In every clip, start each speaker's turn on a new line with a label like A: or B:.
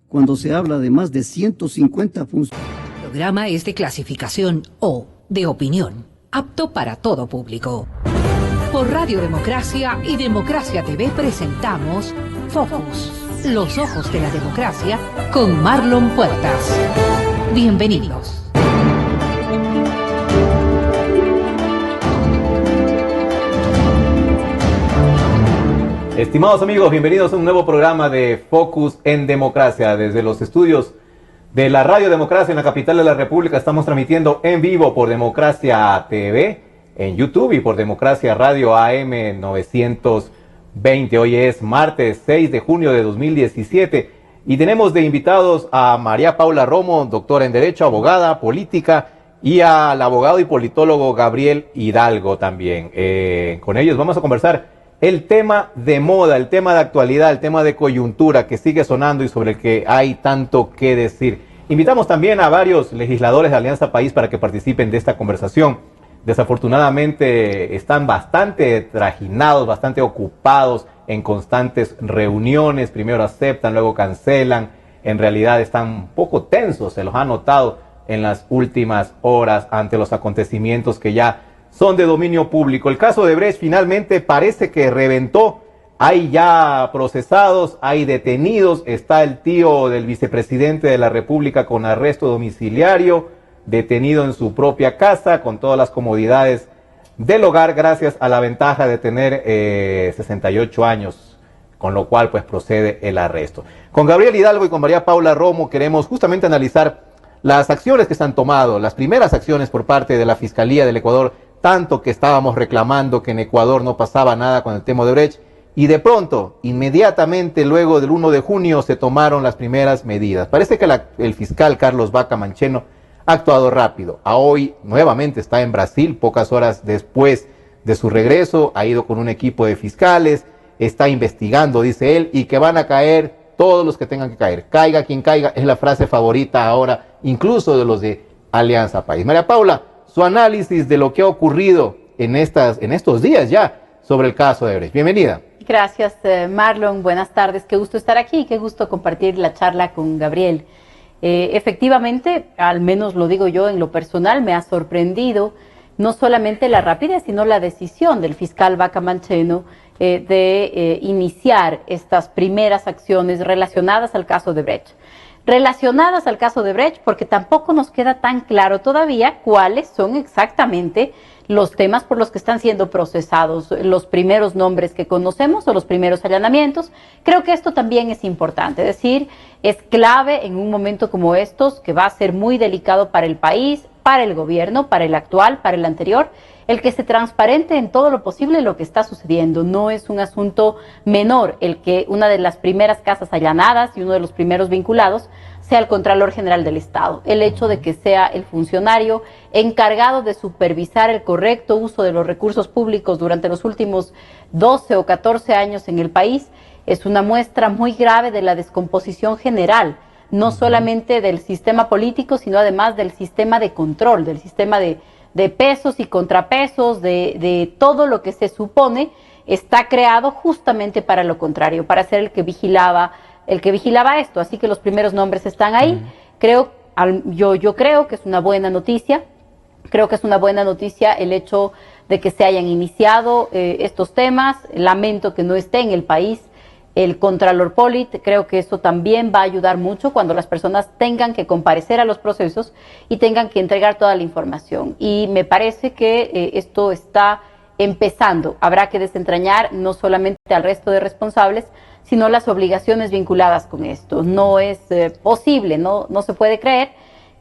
A: cuando se habla de más de 150 funcionarios.
B: El programa es de clasificación O, de opinión, apto para todo público. Por Radio Democracia y Democracia TV presentamos Focus, los ojos de la democracia, con Marlon Puertas. Bienvenidos.
C: Estimados amigos, bienvenidos a un nuevo programa de Focus en Democracia. Desde los estudios de la Radio Democracia en la capital de la República estamos transmitiendo en vivo por Democracia TV, en YouTube y por Democracia Radio AM 920. Hoy es martes 6 de junio de 2017 y tenemos de invitados a María Paula Romo, doctora en Derecho, abogada, política, y al abogado y politólogo Gabriel Hidalgo también. Con ellos vamos a conversar el tema de moda, el tema de actualidad, el tema de coyuntura que sigue sonando y sobre el que hay tanto que decir. Invitamos también a varios legisladores de Alianza País para que participen de esta conversación. Desafortunadamente están bastante trajinados, bastante ocupados en constantes reuniones. Primero aceptan, luego cancelan. En realidad están un poco tensos, se los ha notado en las últimas horas ante los acontecimientos que ya son de dominio público. El caso de Brecht finalmente parece que reventó. Hay ya procesados, hay detenidos. Está el tío del vicepresidente de la República con arresto domiciliario, detenido en su propia casa, con todas las comodidades del hogar, gracias a la ventaja de tener 68 años, con lo cual pues procede el arresto. Con Gabriel Hidalgo y con María Paula Romo queremos justamente analizar las acciones que se han tomado, las primeras acciones por parte de la Fiscalía del Ecuador, tanto que estábamos reclamando que en Ecuador no pasaba nada con el tema de Brecht, y de pronto, inmediatamente luego del 1 de junio, se tomaron las primeras medidas. Parece que el fiscal Carlos Vaca Mancheno ha actuado rápido. Hoy nuevamente está en Brasil, pocas horas después de su regreso, ha ido con un equipo de fiscales, está investigando, dice él, y que van a caer todos los que tengan que caer. Caiga quien caiga, es la frase favorita ahora, incluso de los de Alianza País. María Paula, su análisis de lo que ha ocurrido en estos días ya sobre el caso de Brecht. Bienvenida.
D: Gracias, Marlon. Buenas tardes. Qué gusto estar aquí, qué gusto compartir la charla con Gabriel. Efectivamente, al menos lo digo yo en lo personal, me ha sorprendido no solamente la rapidez, sino la decisión del fiscal Vaca Mancheno de iniciar estas primeras acciones relacionadas al caso de Brecht. Relacionadas al caso de Brecht, porque tampoco nos queda tan claro todavía cuáles son exactamente los temas por los que están siendo procesados, los primeros nombres que conocemos o los primeros allanamientos. Creo que esto también es importante, es decir, es clave en un momento como estos, que va a ser muy delicado para el país, para el gobierno, para el actual, para el anterior, el que se transparente en todo lo posible lo que está sucediendo. No es un asunto menor el que una de las primeras casas allanadas y uno de los primeros vinculados sea el Contralor General del Estado. El hecho de que sea el funcionario encargado de supervisar el correcto uso de los recursos públicos durante los últimos 12 o 14 años en el país es una muestra muy grave de la descomposición general, no solamente del sistema político, sino además del sistema de control, del sistema de pesos y contrapesos, de todo lo que se supone está creado justamente para lo contrario, para ser el que vigilaba esto. Así que los primeros nombres están ahí. Yo creo que es una buena noticia. Creo que es una buena noticia el hecho de que se hayan iniciado estos temas. Lamento que no esté en el país el Contralor Polit. Creo que eso también va a ayudar mucho cuando las personas tengan que comparecer a los procesos y tengan que entregar toda la información. Y me parece que esto está empezando. Habrá que desentrañar no solamente al resto de responsables, sino las obligaciones vinculadas con esto. No es posible, no se puede creer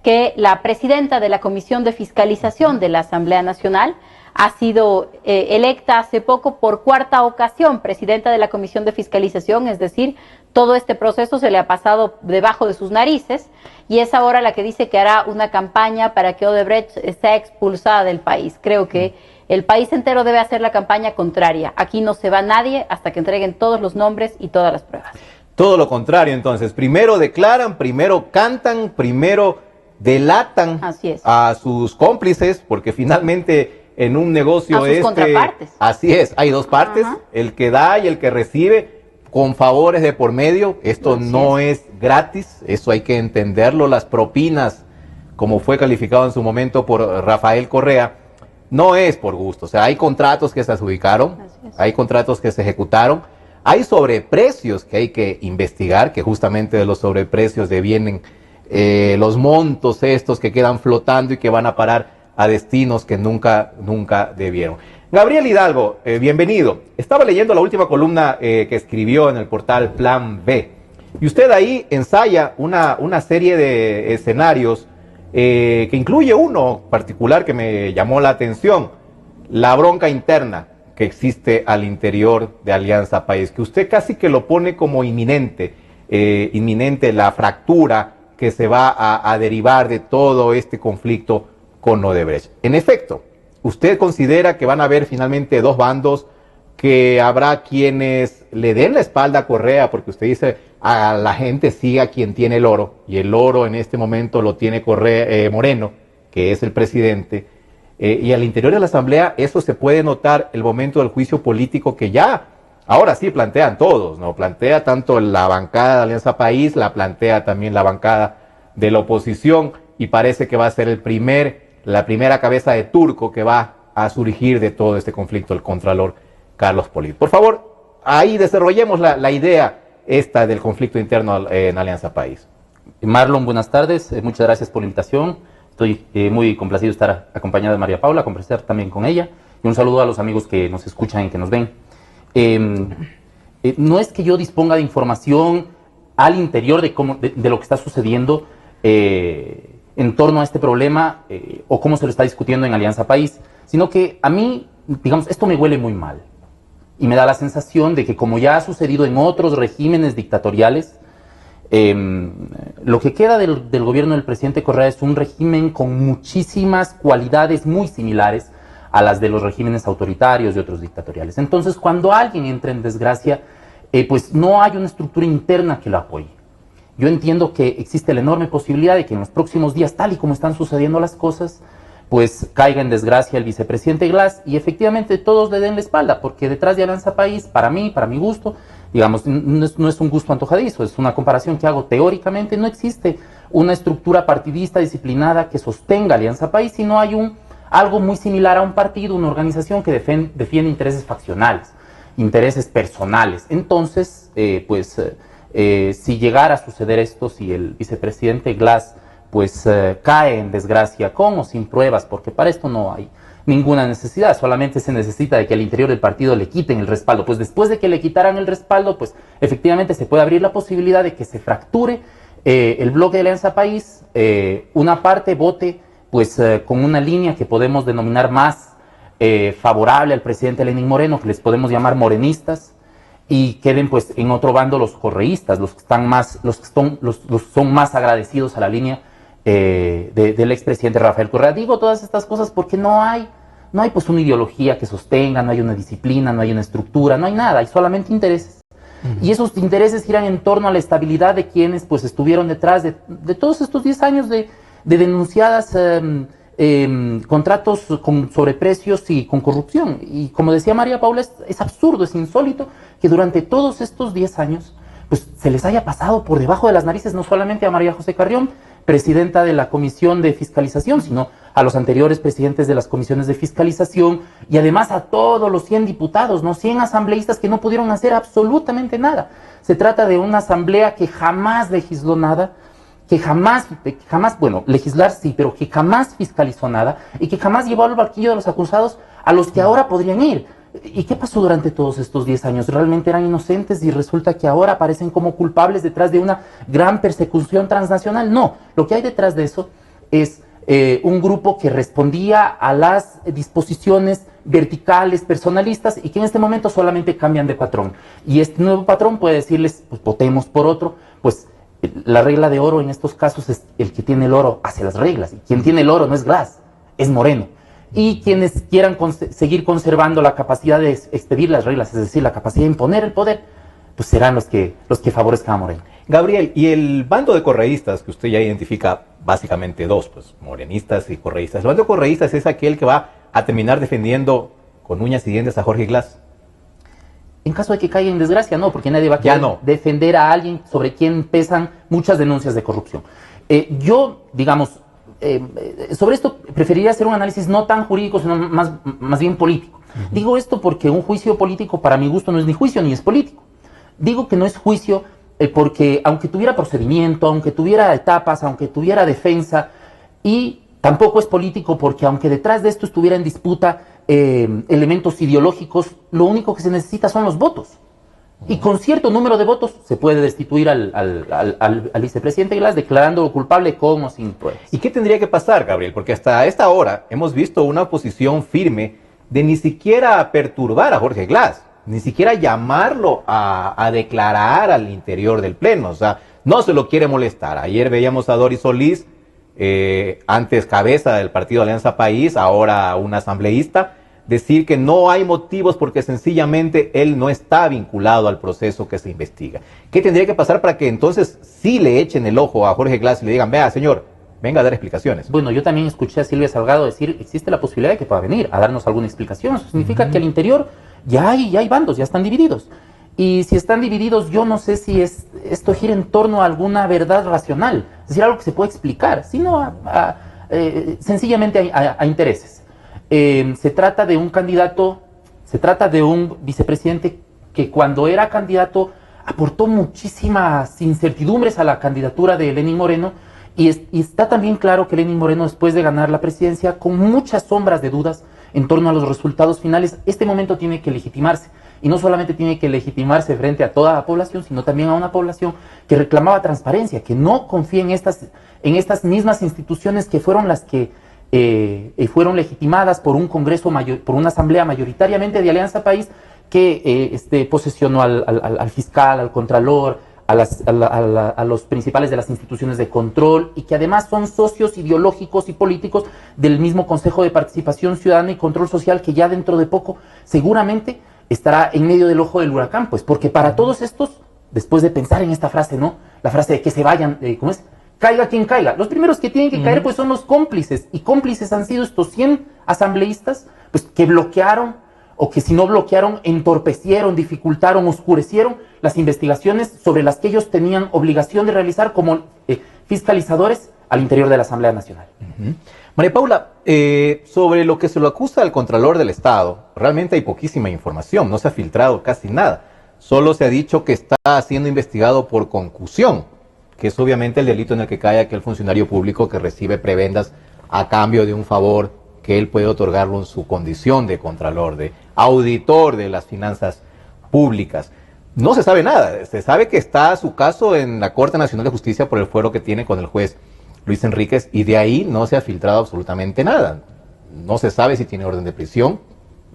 D: que la presidenta de la Comisión de Fiscalización de la Asamblea Nacional ha sido electa hace poco por cuarta ocasión presidenta de la Comisión de Fiscalización, es decir, todo este proceso se le ha pasado debajo de sus narices y es ahora la que dice que hará una campaña para que Odebrecht sea expulsada del país. Creo que el país entero debe hacer la campaña contraria. Aquí no se va nadie hasta que entreguen todos los nombres y todas las pruebas.
C: Todo lo contrario, entonces. Primero declaran, primero cantan, primero delatan a sus cómplices, porque finalmente en un negocio
D: a sus contrapartes.
C: así es, hay dos partes, el que da y el que recibe. con favores de por medio. Esto no es gratis, eso hay que entenderlo. Las propinas, como fue calificado en su momento por Rafael Correa, no es por gusto. O sea, hay contratos que se adjudicaron, hay contratos que se ejecutaron, hay sobreprecios que hay que investigar, que justamente de los sobreprecios devienen los montos estos que quedan flotando y que van a parar a destinos que nunca debieron. Gabriel Hidalgo, bienvenido. Estaba leyendo la última columna que escribió en el portal Plan B, y usted ahí ensaya una serie de escenarios que incluye uno particular que me llamó la atención: la bronca interna que existe al interior de Alianza País, que usted casi que lo pone como inminente la fractura que se va a derivar de todo este conflicto con Odebrecht. En efecto, ¿usted considera que van a haber finalmente dos bandos, que habrá quienes le den la espalda a Correa, porque usted dice a la gente siga quien tiene el oro, y el oro en este momento lo tiene Moreno, que es el presidente, y al interior de la Asamblea eso se puede notar el momento del juicio político que ya ahora sí plantean todos, ¿no? Plantea tanto la bancada de Alianza País, la plantea también la bancada de la oposición, y parece que va a ser la primera cabeza de turco que va a surgir de todo este conflicto, el contralor Carlos Polito. Por favor, ahí desarrollemos la idea esta del conflicto interno en Alianza País.
E: Marlon, buenas tardes, muchas gracias por la invitación. Estoy muy complacido de estar acompañado de María Paula, conversar también con ella, y un saludo a los amigos que nos escuchan y que nos ven. No es que yo disponga de información al interior de lo que está sucediendo en torno a este problema o cómo se lo está discutiendo en Alianza País, sino que a mí, digamos, esto me huele muy mal y me da la sensación de que, como ya ha sucedido en otros regímenes dictatoriales, lo que queda del gobierno del presidente Correa es un régimen con muchísimas cualidades muy similares a las de los regímenes autoritarios y otros dictatoriales. Entonces, cuando alguien entra en desgracia, pues no hay una estructura interna que lo apoye. Yo entiendo que existe la enorme posibilidad de que en los próximos días, tal y como están sucediendo las cosas, pues caiga en desgracia el vicepresidente Glass y efectivamente todos le den la espalda, porque detrás de Alianza País, para mí, para mi gusto, digamos, no es un gusto antojadizo, es una comparación que hago teóricamente. No existe una estructura partidista disciplinada que sostenga Alianza País, sino hay algo muy similar a un partido, una organización que defiende intereses faccionales, intereses personales. Entonces, si llegara a suceder esto, si el vicepresidente Glass pues cae en desgracia con o sin pruebas, porque para esto no hay ninguna necesidad, solamente se necesita de que al interior del partido le quiten el respaldo. Pues después de que le quitaran el respaldo, pues efectivamente se puede abrir la posibilidad de que se fracture el bloque de Alianza País, una parte vote pues con una línea que podemos denominar más favorable al presidente Lenín Moreno, que les podemos llamar morenistas, y queden pues en otro bando los correístas, los que son más agradecidos a la línea del expresidente Rafael Correa. Digo todas estas cosas porque no hay pues una ideología que sostenga, no hay una disciplina, no hay una estructura, no hay nada, hay solamente intereses. Y esos intereses giran en torno a la estabilidad de quienes pues estuvieron detrás de todos estos 10 años de denunciadas contratos con sobreprecios y con corrupción. Y como decía María Paula, es absurdo, es insólito que durante todos estos 10 años pues se les haya pasado por debajo de las narices no solamente a María José Carrión, presidenta de la Comisión de Fiscalización, sino a los anteriores presidentes de las comisiones de fiscalización, y además a todos los 100 diputados, 100 asambleístas que no pudieron hacer absolutamente nada. Se trata de una asamblea que jamás legisló nada, que jamás, bueno, legislar sí, pero que jamás fiscalizó nada y que jamás llevó al barquillo de los acusados a los que ahora podrían ir. ¿Y qué pasó durante todos estos 10 años? ¿Realmente eran inocentes y resulta que ahora aparecen como culpables detrás de una gran persecución transnacional? No, lo que hay detrás de eso es un grupo que respondía a las disposiciones verticales, personalistas, y que en este momento solamente cambian de patrón. Y este nuevo patrón puede decirles, pues votemos por otro. Pues la regla de oro en estos casos es el que tiene el oro hace las reglas, y quien tiene el oro no es Glass, es Moreno. Y quienes quieran seguir conservando la capacidad de expedir las reglas, es decir, la capacidad de imponer el poder, pues serán los que favorezcan a Moreno.
C: Gabriel, y el bando de correístas, que usted ya identifica básicamente dos, pues morenistas y correístas. El bando de correístas es aquel que va a terminar defendiendo con uñas y dientes a Jorge Glass.
E: en caso de que caiga en desgracia, no, porque nadie va a querer defender a alguien sobre quien pesan muchas denuncias de corrupción. Yo, digamos, sobre esto preferiría hacer un análisis no tan jurídico, sino más bien político. Digo esto porque un juicio político, para mi gusto, no es ni juicio ni es político. Digo que no es juicio porque aunque tuviera procedimiento, aunque tuviera etapas, aunque tuviera defensa, y tampoco es político porque aunque detrás de esto estuviera en disputa elementos ideológicos, lo único que se necesita son los votos. Y con cierto número de votos se puede destituir al vicepresidente Glass declarándolo culpable con o sin pruebas.
C: ¿Y qué tendría que pasar, Gabriel? Porque hasta esta hora hemos visto una posición firme de ni siquiera perturbar a Jorge Glass, ni siquiera llamarlo a declarar al interior del Pleno. O sea, no se lo quiere molestar. Ayer veíamos a Doris Solís, antes cabeza del partido Alianza País, ahora un asambleísta, decir que no hay motivos porque sencillamente él no está vinculado al proceso que se investiga. ¿Qué tendría que pasar para que entonces sí le echen el ojo a Jorge Glass y le digan, vea, señor, venga a dar explicaciones?
E: Bueno, yo también escuché a Silvia Salgado decir, existe la posibilidad de que pueda venir a darnos alguna explicación. Eso significa que al interior ya hay bandos, ya están divididos. Y si están divididos, yo no sé si esto gira en torno a alguna verdad racional, es decir, algo que se puede explicar, sino sencillamente a intereses. Se trata de un candidato, se trata de un vicepresidente que cuando era candidato aportó muchísimas incertidumbres a la candidatura de Lenín Moreno, y está también claro que Lenín Moreno, después de ganar la presidencia, con muchas sombras de dudas en torno a los resultados finales, este momento tiene que legitimarse. Y no solamente tiene que legitimarse frente a toda la población, sino también a una población que reclamaba transparencia, que no confía en estas mismas instituciones que fueron las que fueron legitimadas por un Congreso, por una asamblea mayoritariamente de Alianza País, que posesionó al fiscal, al contralor, a los principales de las instituciones de control, y que además son socios ideológicos y políticos del mismo Consejo de Participación Ciudadana y Control Social, que ya dentro de poco seguramente estará en medio del ojo del huracán, pues, porque para todos estos, después de pensar en esta frase, ¿no? La frase de que se vayan, ¿cómo es? Caiga quien caiga. Los primeros que tienen que caer, pues, son los cómplices, y cómplices han sido estos 100 asambleístas, pues, que bloquearon, o que si no bloquearon, entorpecieron, dificultaron, oscurecieron las investigaciones sobre las que ellos tenían obligación de realizar como fiscalizadores al interior de la Asamblea Nacional.
C: María Paula, sobre lo que se lo acusa al Contralor del Estado, realmente hay poquísima información, no se ha filtrado casi nada. Solo se ha dicho que está siendo investigado por concusión, que es obviamente el delito en el que cae aquel funcionario público que recibe prebendas a cambio de un favor que él puede otorgarlo en su condición de Contralor, de auditor de las finanzas públicas. No se sabe nada, se sabe que está su caso en la Corte Nacional de Justicia por el fuero que tiene con el juez Luis Enríquez, y de ahí no se ha filtrado absolutamente nada. No se sabe si tiene orden de prisión,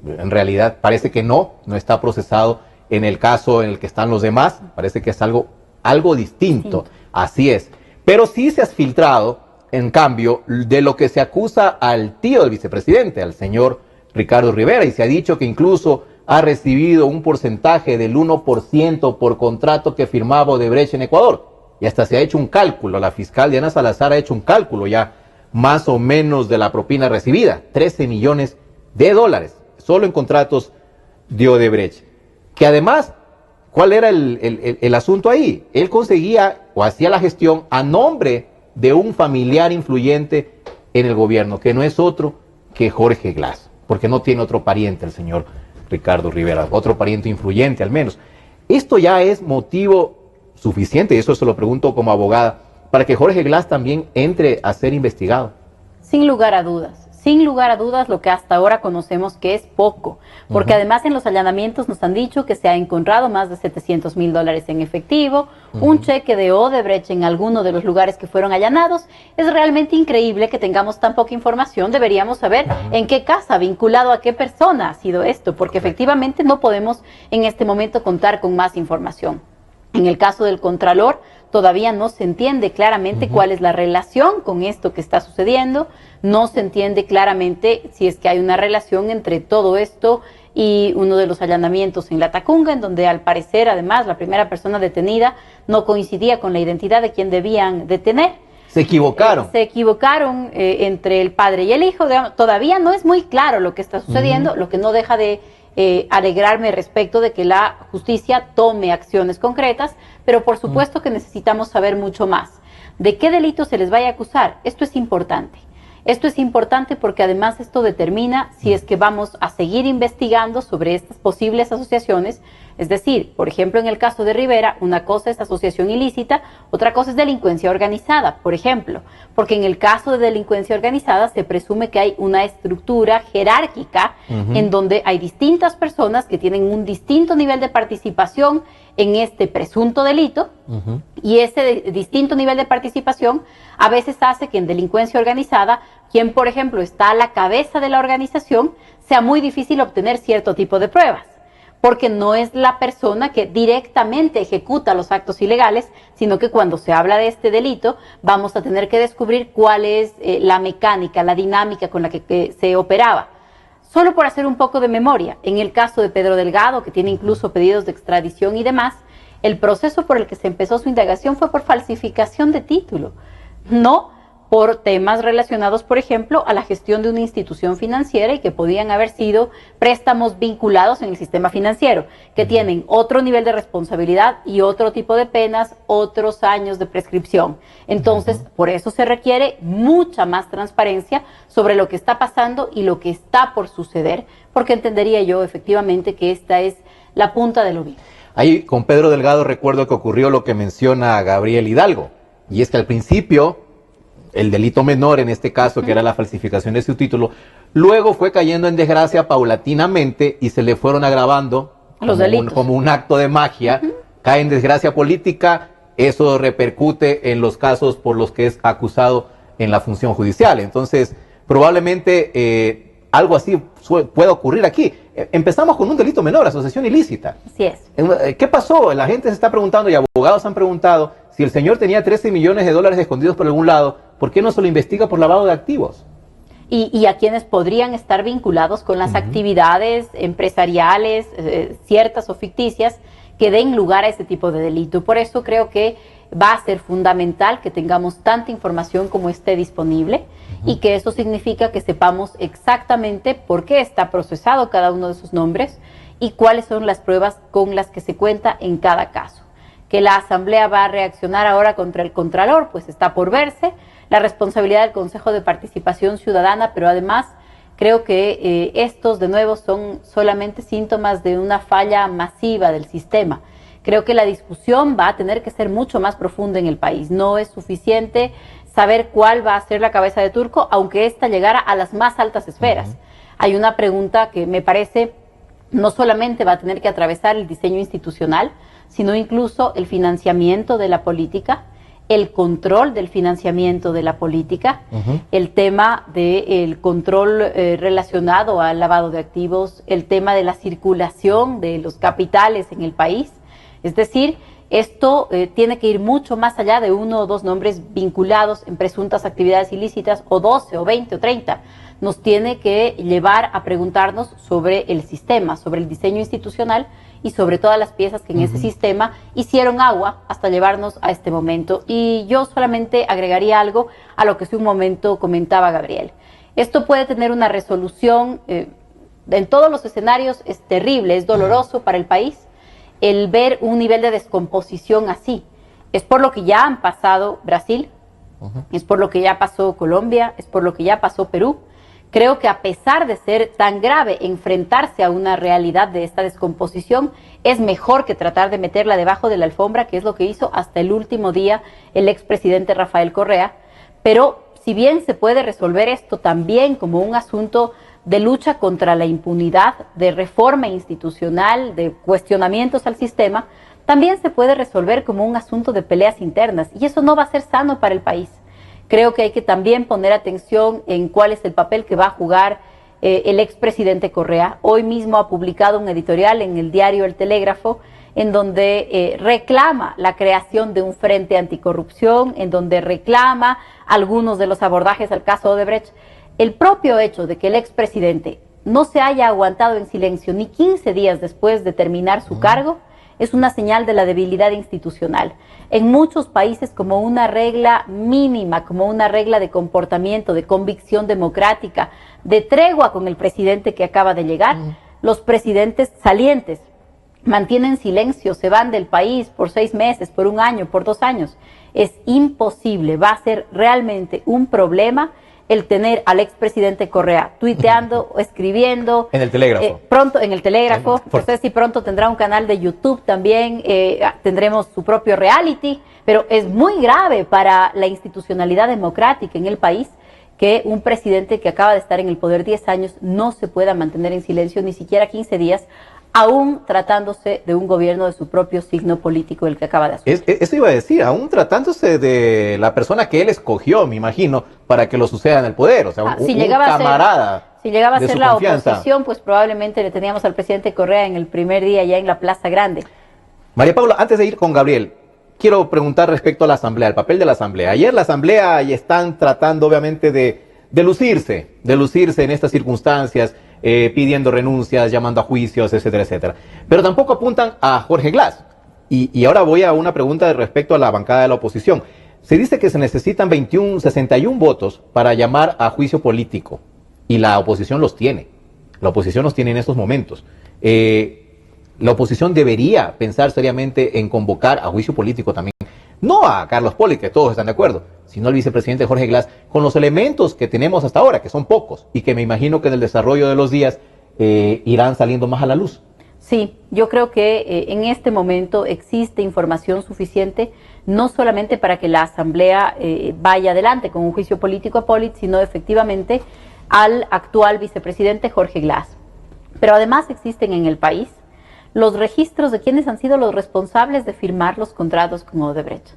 C: en realidad parece que no está procesado en el caso en el que están los demás, parece que es algo distinto, así es. Pero sí se ha filtrado, en cambio, de lo que se acusa al tío del vicepresidente, al señor Ricardo Rivera, y se ha dicho que incluso ha recibido un porcentaje del 1% por contrato que firmaba Odebrecht en Ecuador. Y hasta se ha hecho un cálculo, la fiscal Diana Salazar ha hecho un cálculo ya más o menos de la propina recibida, 13 millones de dólares, solo en contratos de Odebrecht. Que además, ¿cuál era el asunto ahí? Él conseguía o hacía la gestión a nombre de un familiar influyente en el gobierno, que no es otro que Jorge Glass, porque no tiene otro pariente el señor Ricardo Rivera, otro pariente influyente al menos. Esto ya es motivo suficiente, y eso se lo pregunto como abogada, para que Jorge Glass también entre a ser investigado.
D: Sin lugar a dudas, lo que hasta ahora conocemos que es poco, porque además en los allanamientos nos han dicho que se ha encontrado más de $700,000 en efectivo, un cheque de Odebrecht en alguno de los lugares que fueron allanados. Es realmente increíble que tengamos tan poca información. Deberíamos saber en qué casa, vinculado a qué persona ha sido esto, porque efectivamente no podemos en este momento contar con más información. En el caso del Contralor, todavía no se entiende claramente cuál es la relación con esto que está sucediendo, no se entiende claramente si es que hay una relación entre todo esto y uno de los allanamientos en La Tacunga, en donde al parecer, además, la primera persona detenida no coincidía con la identidad de quien debían detener.
C: Se equivocaron.
D: Se equivocaron entre el padre y el hijo. Todavía no es muy claro lo que está sucediendo, lo que no deja de alegrarme respecto de que la justicia tome acciones concretas, pero por supuesto que necesitamos saber mucho más. ¿De qué delito se les vaya a acusar? Esto es importante. Esto es importante porque además esto determina si es que vamos a seguir investigando sobre estas posibles asociaciones. Es decir, por ejemplo, en el caso de Rivera, una cosa es asociación ilícita, otra cosa es delincuencia organizada, por ejemplo, porque en el caso de delincuencia organizada se presume que hay una estructura jerárquica en donde hay distintas personas que tienen un distinto nivel de participación en este presunto delito, y ese distinto nivel de participación a veces hace que en delincuencia organizada, quien por ejemplo está a la cabeza de la organización, sea muy difícil obtener cierto tipo de pruebas, porque no es la persona que directamente ejecuta los actos ilegales, sino que cuando se habla de este delito vamos a tener que descubrir cuál es la mecánica, la dinámica con la que se operaba. Solo por hacer un poco de memoria, en el caso de Pedro Delgado, que tiene incluso pedidos de extradición y demás, el proceso por el que se empezó su indagación fue por falsificación de título, no por temas relacionados, por ejemplo, a la gestión de una institución financiera y que podían haber sido préstamos vinculados en el sistema financiero, que tienen otro nivel de responsabilidad y otro tipo de penas, otros años de prescripción. Entonces, por eso se requiere mucha más transparencia sobre lo que está pasando y lo que está por suceder, porque entendería yo efectivamente que esta es la punta del ovillo.
C: Ahí con Pedro Delgado recuerdo que ocurrió lo que menciona Gabriel Hidalgo, y es que al principio el delito menor en este caso, que era la falsificación de su título, luego fue cayendo en desgracia paulatinamente y se le fueron agravando
D: los delitos.
C: Como un acto de magia, cae en desgracia política, eso repercute en los casos por los que es acusado en la función judicial. Entonces, probablemente algo así pueda ocurrir aquí. Empezamos con un delito menor, asociación ilícita.
D: Así es.
C: ¿Qué pasó? La gente se está preguntando y abogados han preguntado si el señor tenía 13 millones de dólares escondidos por algún lado, ¿por qué no se lo investiga por lavado de activos?
D: Y a quienes podrían estar vinculados con las actividades empresariales, ciertas o ficticias, que den lugar a ese tipo de delito. Por eso creo que va a ser fundamental que tengamos tanta información como esté disponible y que eso significa que sepamos exactamente por qué está procesado cada uno de sus nombres y cuáles son las pruebas con las que se cuenta en cada caso. Que la Asamblea va a reaccionar ahora contra el Contralor, pues está por verse, la responsabilidad del Consejo de Participación Ciudadana, pero además creo que estos de nuevo son solamente síntomas de una falla masiva del sistema. Creo que la discusión va a tener que ser mucho más profunda en el país. No es suficiente saber cuál va a ser la cabeza de turco, aunque ésta llegara a las más altas esferas. Hay una pregunta que me parece no solamente va a tener que atravesar el diseño institucional, sino incluso el financiamiento de la política, el control del financiamiento de la política, el tema del control relacionado al lavado de activos, el tema de la circulación de los capitales en el país. Es decir, esto tiene que ir mucho más allá de 1 o 2 nombres vinculados en presuntas actividades ilícitas, o 12, o 20, o 30. Nos tiene que llevar a preguntarnos sobre el sistema, sobre el diseño institucional y sobre todas las piezas que en ese sistema hicieron agua hasta llevarnos a este momento. Y yo solamente agregaría algo a lo que hace un momento comentaba Gabriel. Esto puede tener una resolución en todos los escenarios, es terrible, es doloroso para el país el ver un nivel de descomposición así. Es por lo que ya han pasado Brasil, es por lo que ya pasó Colombia, es por lo que ya pasó Perú. Creo que a pesar de ser tan grave enfrentarse a una realidad de esta descomposición, es mejor que tratar de meterla debajo de la alfombra, que es lo que hizo hasta el último día el expresidente Rafael Correa. Pero si bien se puede resolver esto también como un asunto de lucha contra la impunidad, de reforma institucional, de cuestionamientos al sistema, también se puede resolver como un asunto de peleas internas, y eso no va a ser sano para el país. Creo que hay que también poner atención en cuál es el papel que va a jugar el expresidente Correa. Hoy mismo ha publicado un editorial en el diario El Telégrafo, en donde reclama la creación de un frente anticorrupción, en donde reclama algunos de los abordajes al caso Odebrecht. El propio hecho de que el expresidente no se haya aguantado en silencio ni 15 días después de terminar su cargo es una señal de la debilidad institucional. En muchos países, como una regla mínima, como una regla de comportamiento, de convicción democrática, de tregua con el presidente que acaba de llegar, los presidentes salientes mantienen silencio, se van del país por 6 meses, por 1 año, por 2 años. Es imposible, va a ser realmente un problema el tener al expresidente Correa tuiteando o escribiendo.
C: En el telégrafo.
D: Pronto, en el telégrafo. No sé si pronto tendrá un canal de YouTube también, tendremos su propio reality, pero es muy grave para la institucionalidad democrática en el país que un presidente que acaba de estar en el poder 10 años no se pueda mantener en silencio ni siquiera 15 días, aún tratándose de un gobierno de su propio signo político, el que acaba de asumir.
C: Eso iba a decir, aún tratándose de la persona que él escogió, me imagino, para que lo suceda en el poder, o sea, un camarada.
D: Si llegaba a ser la
C: confianza.
D: oposición, pues probablemente le teníamos al presidente Correa en el primer día ya en la Plaza Grande.
C: María Paula, antes de ir con Gabriel, quiero preguntar respecto a la Asamblea, el papel de la Asamblea. Ayer la Asamblea y están tratando obviamente de lucirse en estas circunstancias, pidiendo renuncias, llamando a juicios, etcétera, etcétera. Pero tampoco apuntan a Jorge Glass. Y ahora voy a una pregunta respecto a la bancada de la oposición. Se dice que se necesitan 61 votos para llamar a juicio político. Y la oposición los tiene. La oposición los tiene en estos momentos. La oposición debería pensar seriamente en convocar a juicio político también. No a Carlos Poli, que todos están de acuerdo, sino al vicepresidente Jorge Glass, con los elementos que tenemos hasta ahora, que son pocos, y que me imagino que en el desarrollo de los días irán saliendo más a la luz.
D: Sí, yo creo que en este momento existe información suficiente, no solamente para que la Asamblea vaya adelante con un juicio político a Poli, sino efectivamente al actual vicepresidente Jorge Glass. Pero además existen en el país los registros de quienes han sido los responsables de firmar los contratos con Odebrecht.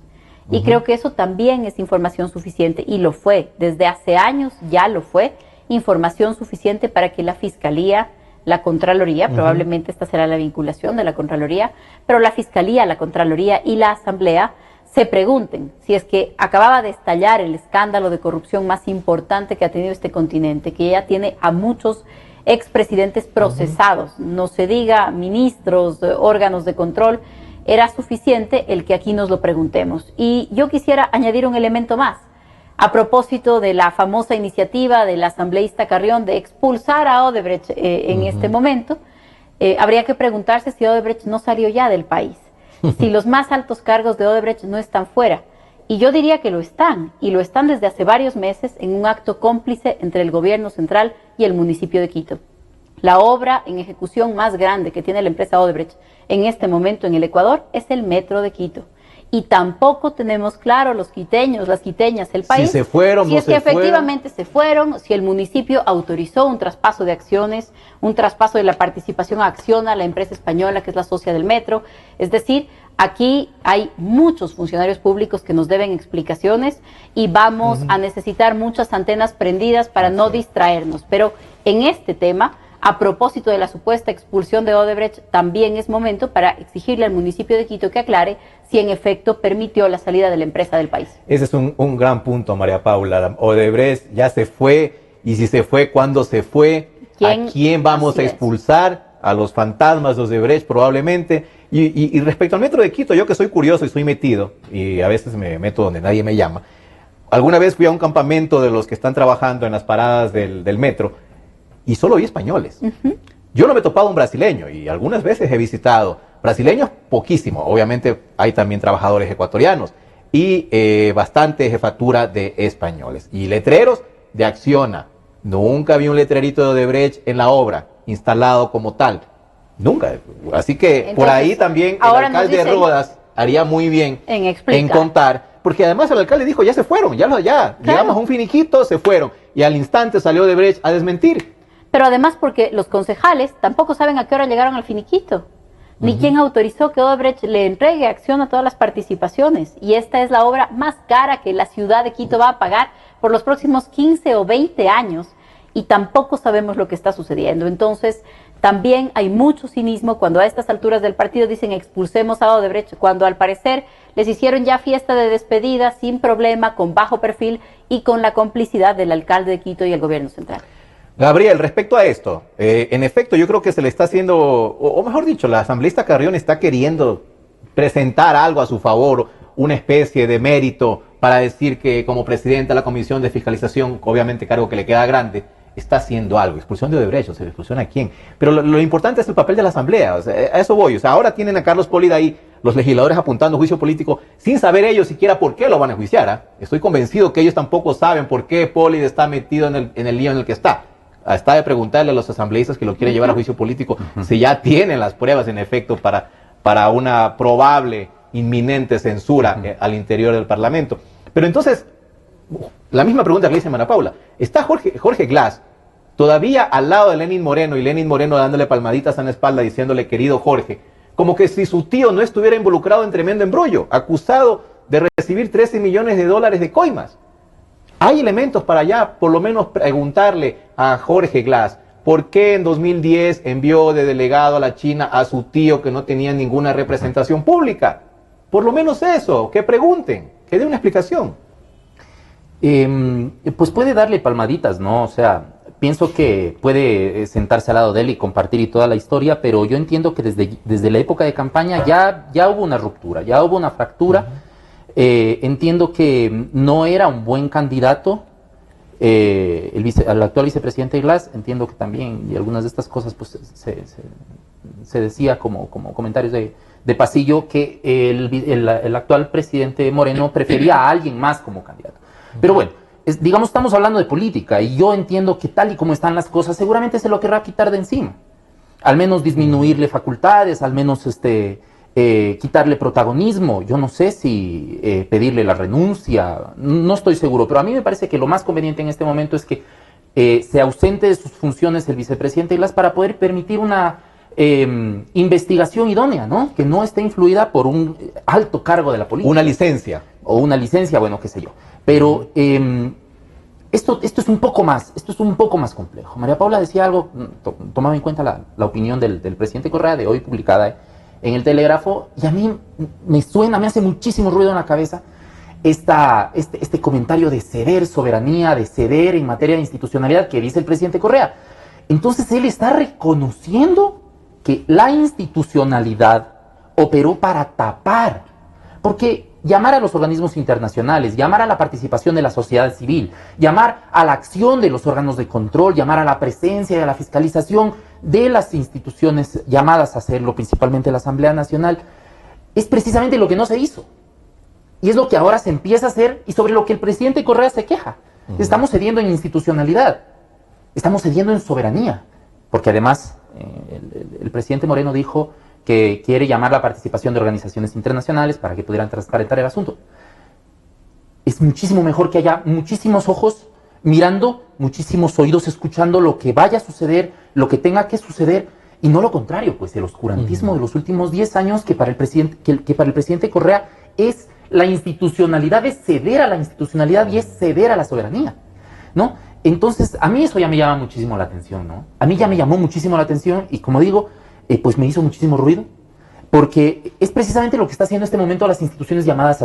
D: Y creo que eso también es información suficiente, y lo fue, desde hace años ya lo fue, información suficiente para que la Fiscalía, la Contraloría, probablemente esta será la vinculación de la Contraloría, pero la Fiscalía, la Contraloría y la Asamblea se pregunten si es que acababa de estallar el escándalo de corrupción más importante que ha tenido este continente, que ya tiene a muchos expresidentes procesados, no se diga ministros, órganos de control, era suficiente el que aquí nos lo preguntemos. Y yo quisiera añadir un elemento más, a propósito de la famosa iniciativa del asambleísta Carrión de expulsar a Odebrecht en este momento, habría que preguntarse si Odebrecht no salió ya del país, si los más altos cargos de Odebrecht no están fuera. Y yo diría que lo están, y lo están desde hace varios meses en un acto cómplice entre el gobierno central y el municipio de Quito. La obra en ejecución más grande que tiene la empresa Odebrecht en este momento en el Ecuador es el Metro de Quito. Y tampoco tenemos claro los quiteños, las quiteñas, el país,
C: si se fueron,
D: si es que efectivamente se fueron, si el municipio autorizó un traspaso de acciones, un traspaso de la participación a Acciona, la empresa española que es la socia del Metro. Es decir, aquí hay muchos funcionarios públicos que nos deben explicaciones y vamos a necesitar muchas antenas prendidas para no distraernos. Pero en este tema, a propósito de la supuesta expulsión de Odebrecht, también es momento para exigirle al municipio de Quito que aclare si en efecto permitió la salida de la empresa del país.
C: Ese es un gran punto, María Paula. Odebrecht ya se fue, y si se fue, ¿cuándo se fue? ¿A quién vamos a expulsar? A los fantasmas de Odebrecht probablemente. Y respecto al Metro de Quito, yo que soy curioso y soy metido, y a veces me meto donde nadie me llama, alguna vez fui a un campamento de los que están trabajando en las paradas del metro, y solo vi españoles. Yo no me he topado un brasileño, y algunas veces he visitado brasileños, poquísimo. Obviamente hay también trabajadores ecuatorianos, y bastante jefatura de españoles. Y letreros de Acciona. Nunca vi un letrerito de Odebrecht en la obra, instalado como tal. Nunca. Así que entonces, por ahí también el alcalde Rodas haría muy bien en contar, porque además el alcalde dijo, ya se fueron, ya llegamos a un finiquito, se fueron. Y al instante salió Odebrecht a desmentir.
D: Pero además porque los concejales tampoco saben a qué hora llegaron al finiquito, ni quién autorizó que Odebrecht le entregue acción a todas las participaciones. Y esta es la obra más cara que la ciudad de Quito va a pagar por los próximos 15 o 20 años, y tampoco sabemos lo que está sucediendo. Entonces, también hay mucho cinismo cuando a estas alturas del partido dicen expulsemos a Odebrecht, cuando al parecer les hicieron ya fiesta de despedida sin problema, con bajo perfil y con la complicidad del alcalde de Quito y el gobierno central.
C: Gabriel, respecto a esto, en efecto yo creo que se le está haciendo, o mejor dicho, la asambleísta Carrión está queriendo presentar algo a su favor, una especie de mérito para decir que como presidente de la Comisión de Fiscalización, obviamente cargo que le queda grande, está haciendo algo. Expulsión de Odebrecht, o sea, ¿expulsión a quién? Pero lo importante es el papel de la Asamblea, o sea, a eso voy. O sea, ahora tienen a Carlos Polida ahí, los legisladores apuntando juicio político, sin saber ellos siquiera por qué lo van a enjuiciar. ¿Ah? Estoy convencido que ellos tampoco saben por qué Polida está metido en el lío en el que está. Está de preguntarle a los asambleístas que lo quieren llevar a juicio político si ya tienen las pruebas en efecto para una probable inminente censura al interior del Parlamento. Pero entonces, la misma pregunta que le hice a María Paula, ¿está Jorge Glass todavía al lado de Lenín Moreno y Lenín Moreno dándole palmaditas en la espalda diciéndole querido Jorge, como que si su tío no estuviera involucrado en tremendo embrollo, acusado de recibir 13 millones de dólares de coimas? Hay elementos para ya por lo menos preguntarle a Jorge Glass por qué en 2010 envió de delegado a la China a su tío que no tenía ninguna representación pública. Por lo menos eso, que pregunten, que dé una explicación.
E: Pues puede darle palmaditas, ¿no? O sea, pienso que puede sentarse al lado de él y compartir y toda la historia, pero yo entiendo que desde la época de campaña ya hubo una ruptura, ya hubo una fractura. Entiendo que no era un buen candidato al actual vicepresidente Glass. Entiendo que también, y algunas de estas cosas pues se decía como comentarios de pasillo, que el actual presidente Moreno prefería a alguien más como candidato. Pero bueno, digamos, estamos hablando de política y yo entiendo que tal y como están las cosas, seguramente se lo querrá quitar de encima. Al menos disminuirle facultades, al menos quitarle protagonismo. Yo no sé si pedirle la renuncia, no estoy seguro, pero a mí me parece que lo más conveniente en este momento es que se ausente de sus funciones el vicepresidente Glass para poder permitir una investigación idónea, ¿no? Que no esté influida por un alto cargo de la política.
C: Una licencia.
E: O una licencia, bueno, qué sé yo. Pero esto es un poco más complejo. María Paula decía algo, tomaba en cuenta la opinión del presidente Correa de hoy publicada en el Telégrafo, y a mí me hace muchísimo ruido en la cabeza este comentario de ceder soberanía, de ceder en materia de institucionalidad que dice el presidente Correa. Entonces él está reconociendo que la institucionalidad operó para tapar, porque llamar a los organismos internacionales, llamar a la participación de la sociedad civil, llamar a la acción de los órganos de control, llamar a la presencia y a la fiscalización de las instituciones llamadas a hacerlo, principalmente la Asamblea Nacional, es precisamente lo que no se hizo. Y es lo que ahora se empieza a hacer y sobre lo que el presidente Correa se queja. Estamos cediendo en institucionalidad, estamos cediendo en soberanía, porque además el presidente Moreno dijo que quiere llamar la participación de organizaciones internacionales para que pudieran transparentar el asunto. Es muchísimo mejor que haya muchísimos ojos mirando, muchísimos oídos escuchando lo que vaya a suceder, lo que tenga que suceder, y no lo contrario, pues el oscurantismo de los últimos 10 años que para el presidente Correa es la institucionalidad, es ceder a la institucionalidad y es ceder a la soberanía, ¿no? Entonces, a mí eso ya me llama muchísimo la atención, ¿no? A mí ya me llamó muchísimo la atención y, como digo, pues me hizo muchísimo ruido, porque es precisamente lo que está haciendo en este momento las instituciones llamadas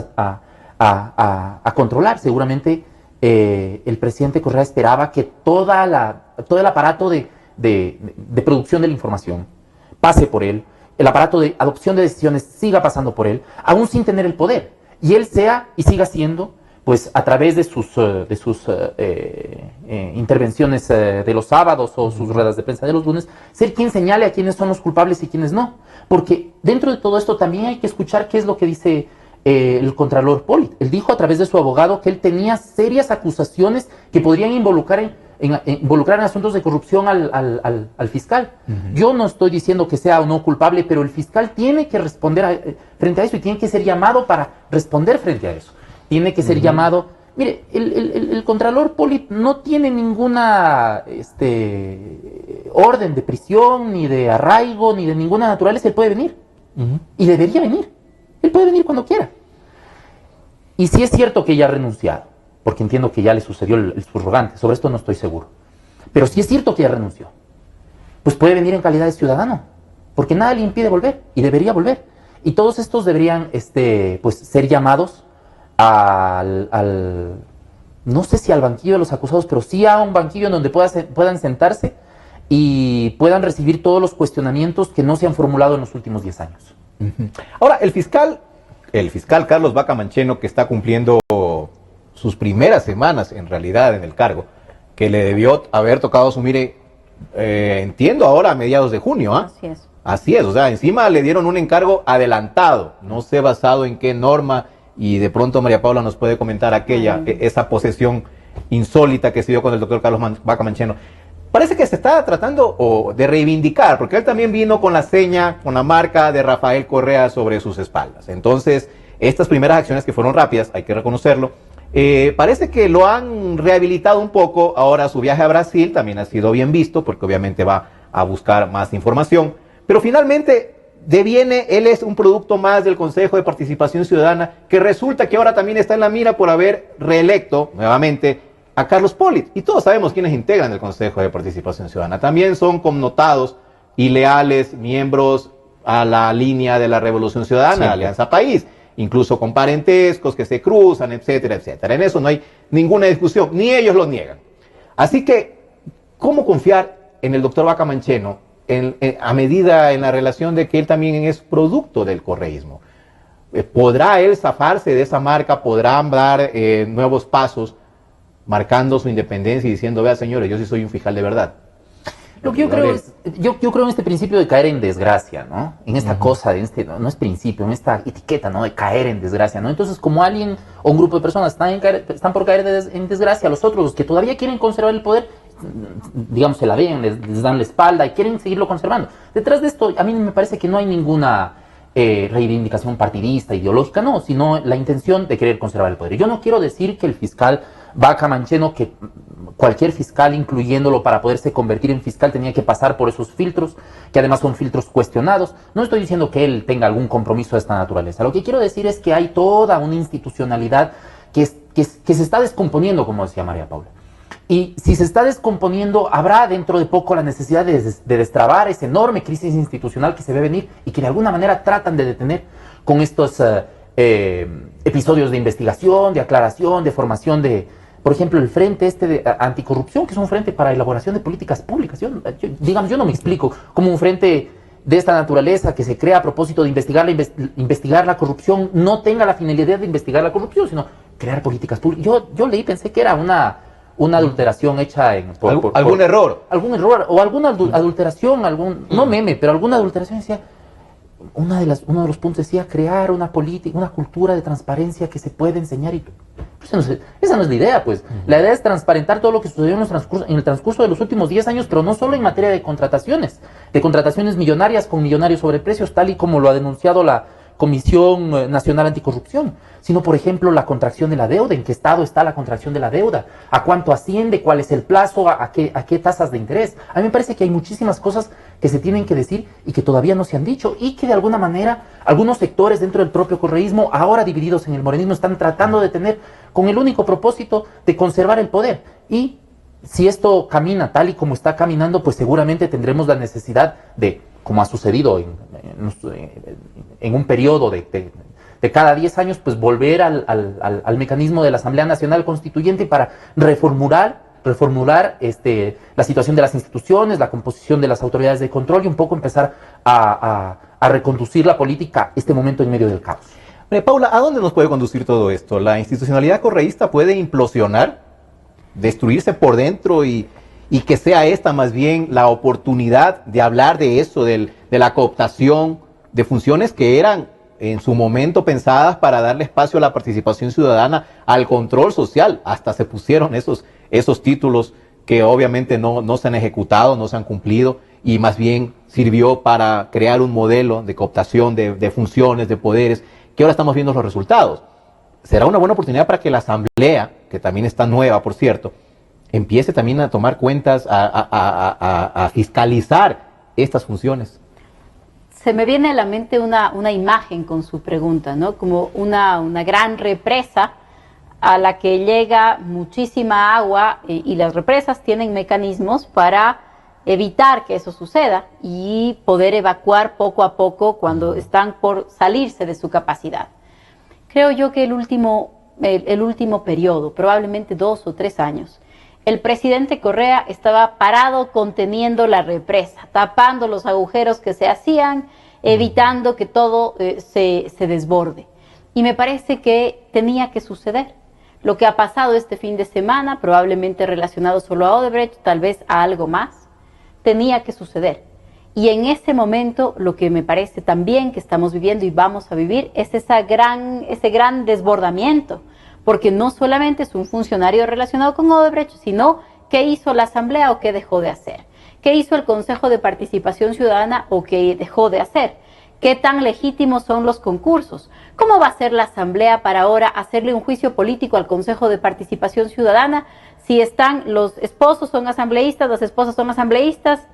E: a controlar. Seguramente el presidente Correa esperaba que todo el aparato de producción de la información pase por él, el aparato de adopción de decisiones siga pasando por él, aún sin tener el poder, y él sea y siga siendo, pues a través de sus intervenciones de los sábados o sus ruedas de prensa de los lunes, ser quien señale a quiénes son los culpables y quiénes no. Porque dentro de todo esto también hay que escuchar qué es lo que dice el contralor Pollitt. Él dijo a través de su abogado que él tenía serias acusaciones que podrían involucrar en asuntos de corrupción al fiscal. Yo no estoy diciendo que sea o no culpable, pero el fiscal tiene que responder frente a eso y tiene que ser llamado para responder frente a eso. Tiene que ser llamado. Mire, el contralor Pollitt no tiene ninguna orden de prisión, ni de arraigo, ni de ninguna naturaleza. Él puede venir. Y debería venir. Él puede venir cuando quiera. Y si es cierto que ella ha renunciado, porque entiendo que ya le sucedió el subrogante, sobre esto no estoy seguro. Pero si es cierto que ella renunció, pues puede venir en calidad de ciudadano, porque nada le impide volver, y debería volver. Y todos estos deberían pues ser llamados no sé si al banquillo de los acusados, pero sí a un banquillo en donde puedan sentarse y puedan recibir todos los cuestionamientos que no se han formulado en los últimos 10 años.
C: Ahora, el fiscal Carlos Vaca Mancheno, que está cumpliendo sus primeras semanas en realidad en el cargo, que le debió haber tocado asumir, entiendo ahora, a mediados de junio.
D: Así es.
C: Así es, o sea, encima le dieron un encargo adelantado, no sé basado en qué norma, y de pronto María Paula nos puede comentar esa posesión insólita que se dio con el doctor Carlos Vaca Mancheno. Parece que se está tratando de reivindicar, porque él también vino con la seña, con la marca de Rafael Correa sobre sus espaldas. Entonces, estas primeras acciones que fueron rápidas, hay que reconocerlo, parece que lo han rehabilitado un poco. Ahora su viaje a Brasil también ha sido bien visto, porque obviamente va a buscar más información, pero finalmente deviene, él es un producto más del Consejo de Participación Ciudadana, que resulta que ahora también está en la mira por haber reelecto nuevamente a Carlos Polit, y todos sabemos quiénes integran el Consejo de Participación Ciudadana. También son connotados y leales miembros a la línea de la Revolución Ciudadana, sí, Alianza País, incluso con parentescos que se cruzan, etcétera, etcétera. En eso no hay ninguna discusión, ni ellos lo niegan. Así que, ¿cómo confiar en el doctor Vaca Mancheno a medida en la relación de que él también es producto del correísmo? ¿Podrá él zafarse de esa marca? ¿Podrá dar nuevos pasos marcando su independencia y diciendo, vea señores, yo sí soy un fiscal de verdad?
E: Lo que yo creo es, yo creo en este principio de caer en desgracia, ¿no? En esta cosa, no es principio, en esta etiqueta, ¿no? De caer en desgracia, ¿no? Entonces, como alguien o un grupo de personas están por caer en desgracia, los otros, los que todavía quieren conservar el poder, digamos, se la ven, les dan la espalda y quieren seguirlo conservando. Detrás de esto, a mí me parece que no hay ninguna reivindicación partidista, ideológica, no, sino la intención de querer conservar el poder. Yo no quiero decir que el fiscal Vaca Mancheno, que cualquier fiscal, incluyéndolo para poderse convertir en fiscal, tenía que pasar por esos filtros, que además son filtros cuestionados. No estoy diciendo que él tenga algún compromiso de esta naturaleza. Lo que quiero decir es que hay toda una institucionalidad que se está descomponiendo, como decía María Paula. Y si se está descomponiendo, habrá dentro de poco la necesidad de destrabar esa enorme crisis institucional que se ve venir y que de alguna manera tratan de detener con estos episodios de investigación, de aclaración, de formación de, por ejemplo, el frente de anticorrupción, que es un frente para elaboración de políticas públicas. Yo no me explico cómo un frente de esta naturaleza que se crea a propósito de investigar la corrupción no tenga la finalidad de investigar la corrupción, sino crear políticas públicas. Yo leí, pensé que era una adulteración hecha
C: ¿Algún error?
E: Algún error, o alguna adulteración, no meme, pero alguna adulteración. Decía, uno de los puntos decía crear una política, una cultura de transparencia que se puede enseñar. Y pues esa no es la idea, pues. La idea es transparentar todo lo que sucedió en el transcurso de los últimos 10 años, pero no solo en materia de contrataciones millonarias con millonarios sobreprecios, tal y como lo ha denunciado la Comisión Nacional Anticorrupción, sino, por ejemplo, la contracción de la deuda. ¿En qué estado está la contracción de la deuda? ¿A cuánto asciende? ¿Cuál es el plazo? ¿A qué tasas de interés? A mí me parece que hay muchísimas cosas que se tienen que decir y que todavía no se han dicho, y que de alguna manera algunos sectores dentro del propio correísmo, ahora divididos en el morenismo, están tratando de tener con el único propósito de conservar el poder. Y si esto camina tal y como está caminando, pues seguramente tendremos la necesidad de, como ha sucedido en un periodo de cada 10 años, pues volver al mecanismo de la Asamblea Nacional Constituyente para reformular la situación de las instituciones, la composición de las autoridades de control, y un poco empezar a reconducir la política este momento en medio del caos.
C: Paula, ¿a dónde nos puede conducir todo esto? ¿La institucionalidad correísta puede implosionar, destruirse por dentro y que sea esta más bien la oportunidad de hablar de eso, de la cooptación de funciones que eran en su momento pensadas para darle espacio a la participación ciudadana, al control social? Hasta se pusieron esos títulos que obviamente no se han ejecutado, no se han cumplido, y más bien sirvió para crear un modelo de cooptación de funciones, de poderes, que ahora estamos viendo los resultados. Será una buena oportunidad para que la Asamblea, que también está nueva, por cierto, empiece también a tomar cuentas, a fiscalizar estas funciones.
D: Se me viene a la mente una imagen con su pregunta, ¿no? Como una gran represa a la que llega muchísima agua, y las represas tienen mecanismos para evitar que eso suceda y poder evacuar poco a poco cuando están por salirse de su capacidad. Creo yo que el último periodo, probablemente 2 o 3 años, el presidente Correa estaba parado conteniendo la represa, tapando los agujeros que se hacían, evitando que todo se desborde. Y me parece que tenía que suceder. Lo que ha pasado este fin de semana, probablemente relacionado solo a Odebrecht, tal vez a algo más, tenía que suceder. Y en ese momento, lo que me parece también que estamos viviendo y vamos a vivir es ese gran desbordamiento, porque no solamente es un funcionario relacionado con Odebrecht, sino qué hizo la Asamblea o qué dejó de hacer, qué hizo el Consejo de Participación Ciudadana o qué dejó de hacer, qué tan legítimos son los concursos, cómo va a ser la Asamblea para ahora hacerle un juicio político al Consejo de Participación Ciudadana. Si están los esposos son asambleístas, las esposas son asambleístas,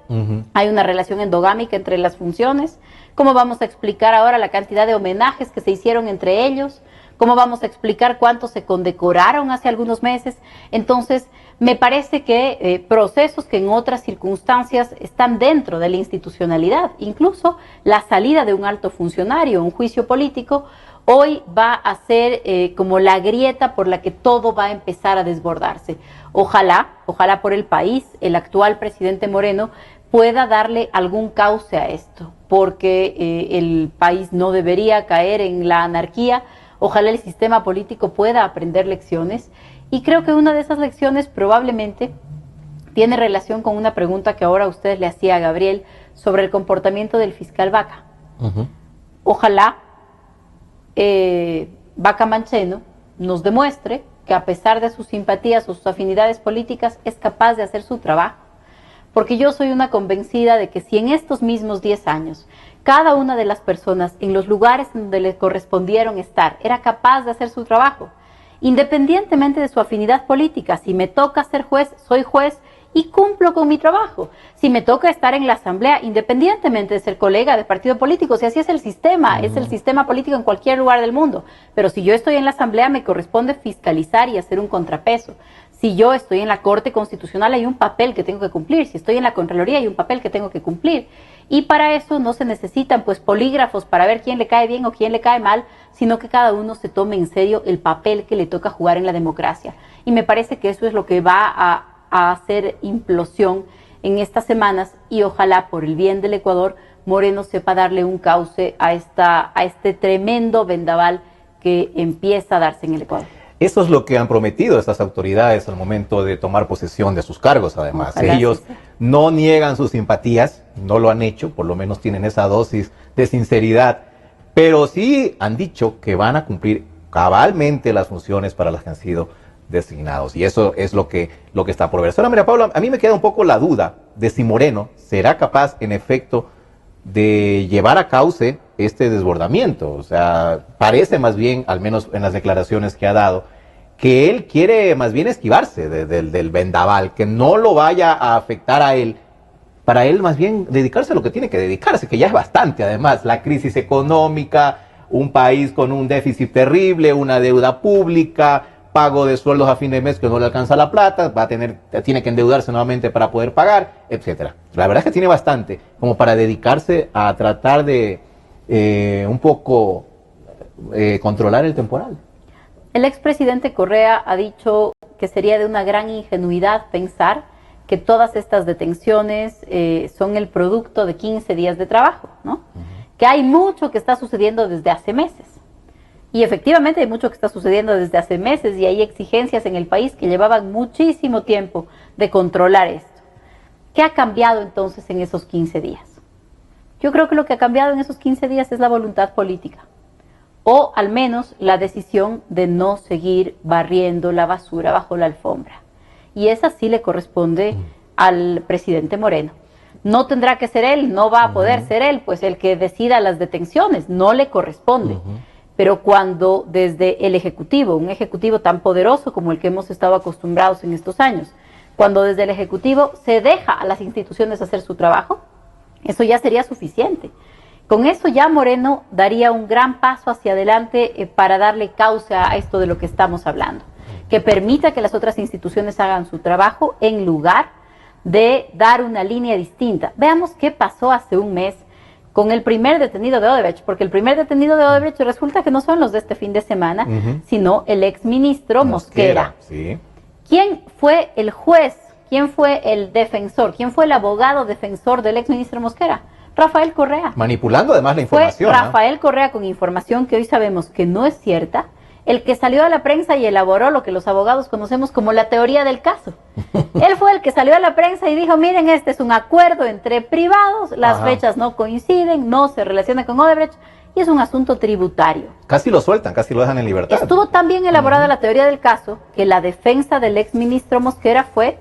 D: hay una relación endogámica entre las funciones. ¿Cómo vamos a explicar ahora la cantidad de homenajes que se hicieron entre ellos? ¿Cómo vamos a explicar cuántos se condecoraron hace algunos meses? Entonces, me parece que procesos que en otras circunstancias están dentro de la institucionalidad, incluso la salida de un alto funcionario, un juicio político, hoy va a ser como la grieta por la que todo va a empezar a desbordarse. Ojalá por el país, el actual presidente Moreno pueda darle algún cauce a esto, porque el país no debería caer en la anarquía. Ojalá el sistema político pueda aprender lecciones, y creo que una de esas lecciones probablemente tiene relación con una pregunta que ahora usted le hacía a Gabriel sobre el comportamiento del fiscal Vaca. Ojalá Vaca Mancheno nos demuestre que a pesar de sus simpatías o sus afinidades políticas es capaz de hacer su trabajo, porque yo soy una convencida de que si en estos mismos 10 años cada una de las personas en los lugares donde les correspondieron estar era capaz de hacer su trabajo, independientemente de su afinidad política, si me toca ser juez, soy juez y cumplo con mi trabajo. Si me toca estar en la asamblea, independientemente de ser colega de partido político, si así es el sistema político en cualquier lugar del mundo. Pero si yo estoy en la asamblea, me corresponde fiscalizar y hacer un contrapeso. Si yo estoy en la Corte Constitucional, hay un papel que tengo que cumplir. Si estoy en la Contraloría, hay un papel que tengo que cumplir. Y para eso no se necesitan pues polígrafos para ver quién le cae bien o quién le cae mal, sino que cada uno se tome en serio el papel que le toca jugar en la democracia. Y me parece que eso es lo que va a hacer implosión en estas semanas, y ojalá por el bien del Ecuador, Moreno sepa darle un cauce a este tremendo vendaval que empieza a darse en el Ecuador.
C: Eso es lo que han prometido estas autoridades al momento de tomar posesión de sus cargos, además.
D: Ojalá
C: ellos no niegan sus simpatías, no lo han hecho, por lo menos tienen esa dosis de sinceridad, pero sí han dicho que van a cumplir cabalmente las funciones para las que han sido designados, y eso es lo que está por ver. Ahora, mira, Pablo, a mí me queda un poco la duda de si Moreno será capaz, en efecto, de llevar a cauce este desbordamiento. O sea, parece más bien, al menos en las declaraciones que ha dado, que él quiere más bien esquivarse del vendaval, que no lo vaya a afectar a él, para él más bien dedicarse a lo que tiene que dedicarse, que ya es bastante, además, la crisis económica, un país con un déficit terrible, una deuda pública, pago de sueldos a fin de mes que no le alcanza la plata, tiene que endeudarse nuevamente para poder pagar, etcétera. La verdad es que tiene bastante como para dedicarse a tratar de un poco controlar el temporal.
D: El expresidente Correa ha dicho que sería de una gran ingenuidad pensar que todas estas detenciones son el producto de 15 días de trabajo, ¿no? Que hay mucho que está sucediendo desde hace meses. Y efectivamente hay mucho que está sucediendo desde hace meses, y hay exigencias en el país que llevaban muchísimo tiempo de controlar esto. ¿Qué ha cambiado entonces en esos 15 días? Yo creo que lo que ha cambiado en esos 15 días es la voluntad política, o al menos la decisión de no seguir barriendo la basura bajo la alfombra. Y esa sí le corresponde al presidente Moreno. No tendrá que ser él, no va a poder ser él, pues el que decida las detenciones, no le corresponde. Pero cuando desde el Ejecutivo, un Ejecutivo tan poderoso como el que hemos estado acostumbrados en estos años, cuando desde el Ejecutivo se deja a las instituciones hacer su trabajo, eso ya sería suficiente. Con eso ya Moreno daría un gran paso hacia adelante para darle causa a esto de lo que estamos hablando, que permita que las otras instituciones hagan su trabajo en lugar de dar una línea distinta. Veamos qué pasó hace un mes con el primer detenido de Odebrecht, porque el primer detenido de Odebrecht resulta que no son los de este fin de semana, sino el exministro Mosquera.
C: Sí.
D: ¿Quién fue el juez? ¿Quién fue el defensor? ¿Quién fue el abogado defensor del exministro Mosquera? Rafael Correa.
C: Manipulando además la información.
D: Fue Rafael Correa, con información que hoy sabemos que no es cierta, el que salió a la prensa y elaboró lo que los abogados conocemos como la teoría del caso. Él fue el que salió a la prensa y dijo, miren, este es un acuerdo entre privados, las fechas no coinciden, no se relaciona con Odebrecht, y es un asunto tributario.
C: Casi lo sueltan, casi lo dejan en libertad.
D: Estuvo tan bien elaborada la teoría del caso que la defensa del exministro Mosquera fue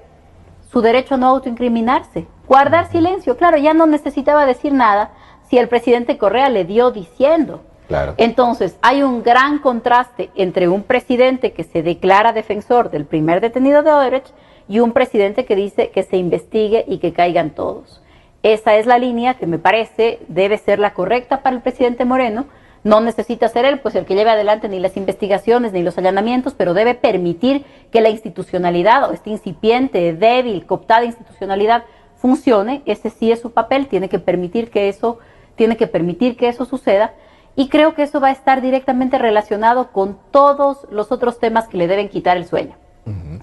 D: su derecho a no autoincriminarse, guardar silencio. Claro, ya no necesitaba decir nada si el presidente Correa le dio diciendo.
C: Claro.
D: Entonces, hay un gran contraste entre un presidente que se declara defensor del primer detenido de Odebrecht y un presidente que dice que se investigue y que caigan todos. Esa es la línea que me parece debe ser la correcta para el presidente Moreno. No necesita ser él, pues el que lleve adelante ni las investigaciones ni los allanamientos, pero debe permitir que la institucionalidad o esta incipiente, débil, cooptada institucionalidad funcione. Ese sí es su papel, tiene que permitir que eso suceda. Y creo que eso va a estar directamente relacionado con todos los otros temas que le deben quitar el sueño.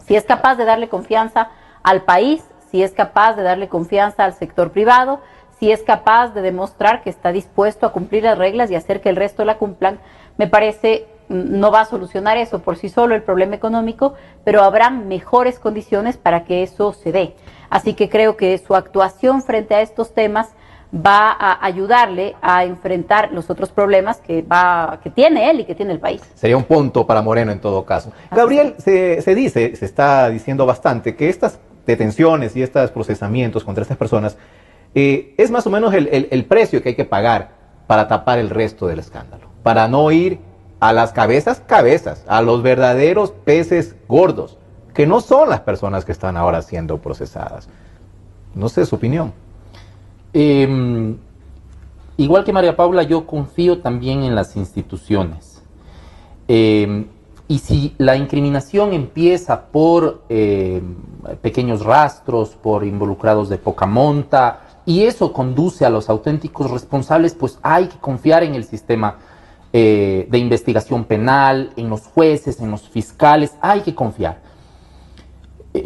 D: Si es capaz de darle confianza al país, si es capaz de darle confianza al sector privado, si es capaz de demostrar que está dispuesto a cumplir las reglas y hacer que el resto la cumplan, me parece no va a solucionar eso por sí solo el problema económico, pero habrá mejores condiciones para que eso se dé. Así que creo que su actuación frente a estos temas va a ayudarle a enfrentar los otros problemas que tiene él y que tiene el país.
C: Sería un punto para Moreno en todo caso. Gabriel, se está diciendo bastante que estas detenciones y estos procesamientos contra estas personas es más o menos el precio que hay que pagar para tapar el resto del escándalo, para no ir a las cabezas, a los verdaderos peces gordos, que no son las personas que están ahora siendo procesadas. No sé su opinión.
E: Igual que María Paula, yo confío también en las instituciones. Y si la incriminación empieza por pequeños rastros, por involucrados de poca monta, y eso conduce a los auténticos responsables, pues hay que confiar en el sistema de investigación penal, en los jueces, en los fiscales, hay que confiar.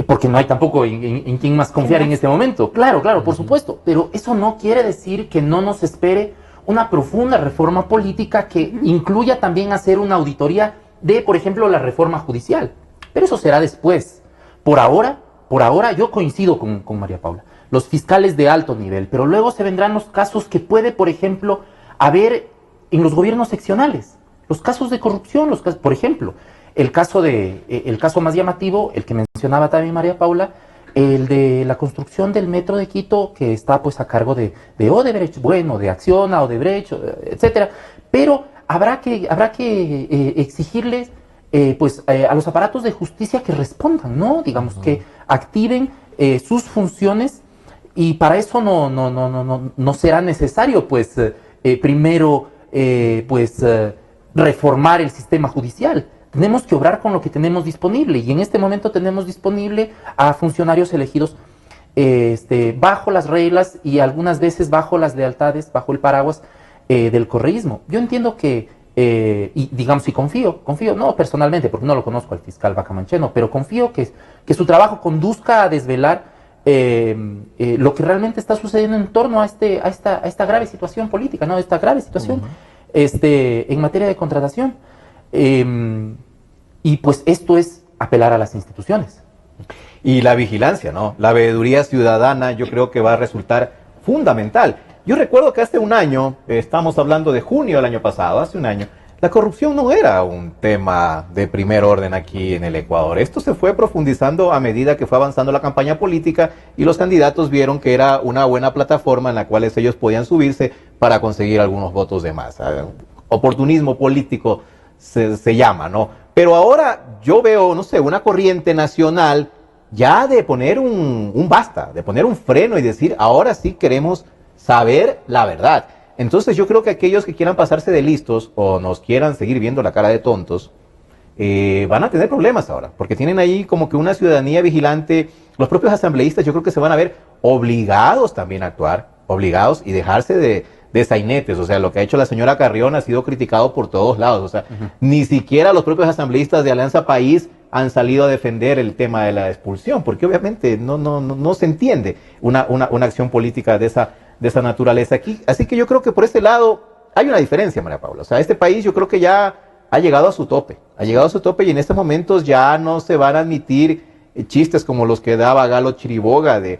E: Porque no hay tampoco en quién más confiar en este momento. Claro, por supuesto. Pero eso no quiere decir que no nos espere una profunda reforma política que incluya también hacer una auditoría de, por ejemplo, la reforma judicial. Pero eso será después. Por ahora yo coincido con María Paula. Los fiscales de alto nivel, pero luego se vendrán los casos que puede, por ejemplo, haber en los gobiernos seccionales. Los casos de corrupción, por ejemplo. El caso más llamativo, el que mencionaba también María Paula, el de la construcción del metro de Quito, que está pues a cargo de Odebrecht, bueno, de Acciona, Odebrecht, etcétera. Pero habrá que exigirles a los aparatos de justicia que respondan, ¿no? Digamos, que activen sus funciones, y para eso no será necesario primero reformar el sistema judicial. Tenemos que obrar con lo que tenemos disponible, y en este momento tenemos disponible a funcionarios elegidos bajo las reglas y algunas veces bajo las lealtades, bajo el paraguas del correísmo. Yo entiendo que, y confío, no personalmente, porque no lo conozco al fiscal Bacamancheno, pero confío que su trabajo conduzca a desvelar lo que realmente está sucediendo en torno a esta grave situación política, ¿no? Esta grave situación en materia de contratación. Y pues esto es apelar a las instituciones.
C: Y la vigilancia, ¿no? La veeduría ciudadana yo creo que va a resultar fundamental. Yo recuerdo que hace un año, estamos hablando de junio del año pasado, hace un año, la corrupción no era un tema de primer orden aquí en el Ecuador. Esto se fue profundizando a medida que fue avanzando la campaña política y los candidatos vieron que era una buena plataforma en la cual ellos podían subirse para conseguir algunos votos de más. Oportunismo político se llama, ¿no? Pero ahora yo veo, no sé, una corriente nacional ya de poner un basta, de poner un freno y decir, ahora sí queremos saber la verdad. Entonces yo creo que aquellos que quieran pasarse de listos o nos quieran seguir viendo la cara de tontos, van a tener problemas ahora, porque tienen ahí como que una ciudadanía vigilante. Los propios asambleístas yo creo que se van a ver obligados también a actuar, obligados, y dejarse de sainetes. O sea, lo que ha hecho la señora Carrión ha sido criticado por todos lados. O sea, ni siquiera los propios asambleístas de Alianza País han salido a defender el tema de la expulsión, porque obviamente no se entiende una acción política de esa naturaleza aquí. Así que yo creo que por ese lado hay una diferencia, María Paula. O sea, este país yo creo que ya ha llegado a su tope. Ha llegado a su tope y en estos momentos ya no se van a admitir chistes como los que daba Galo Chiriboga de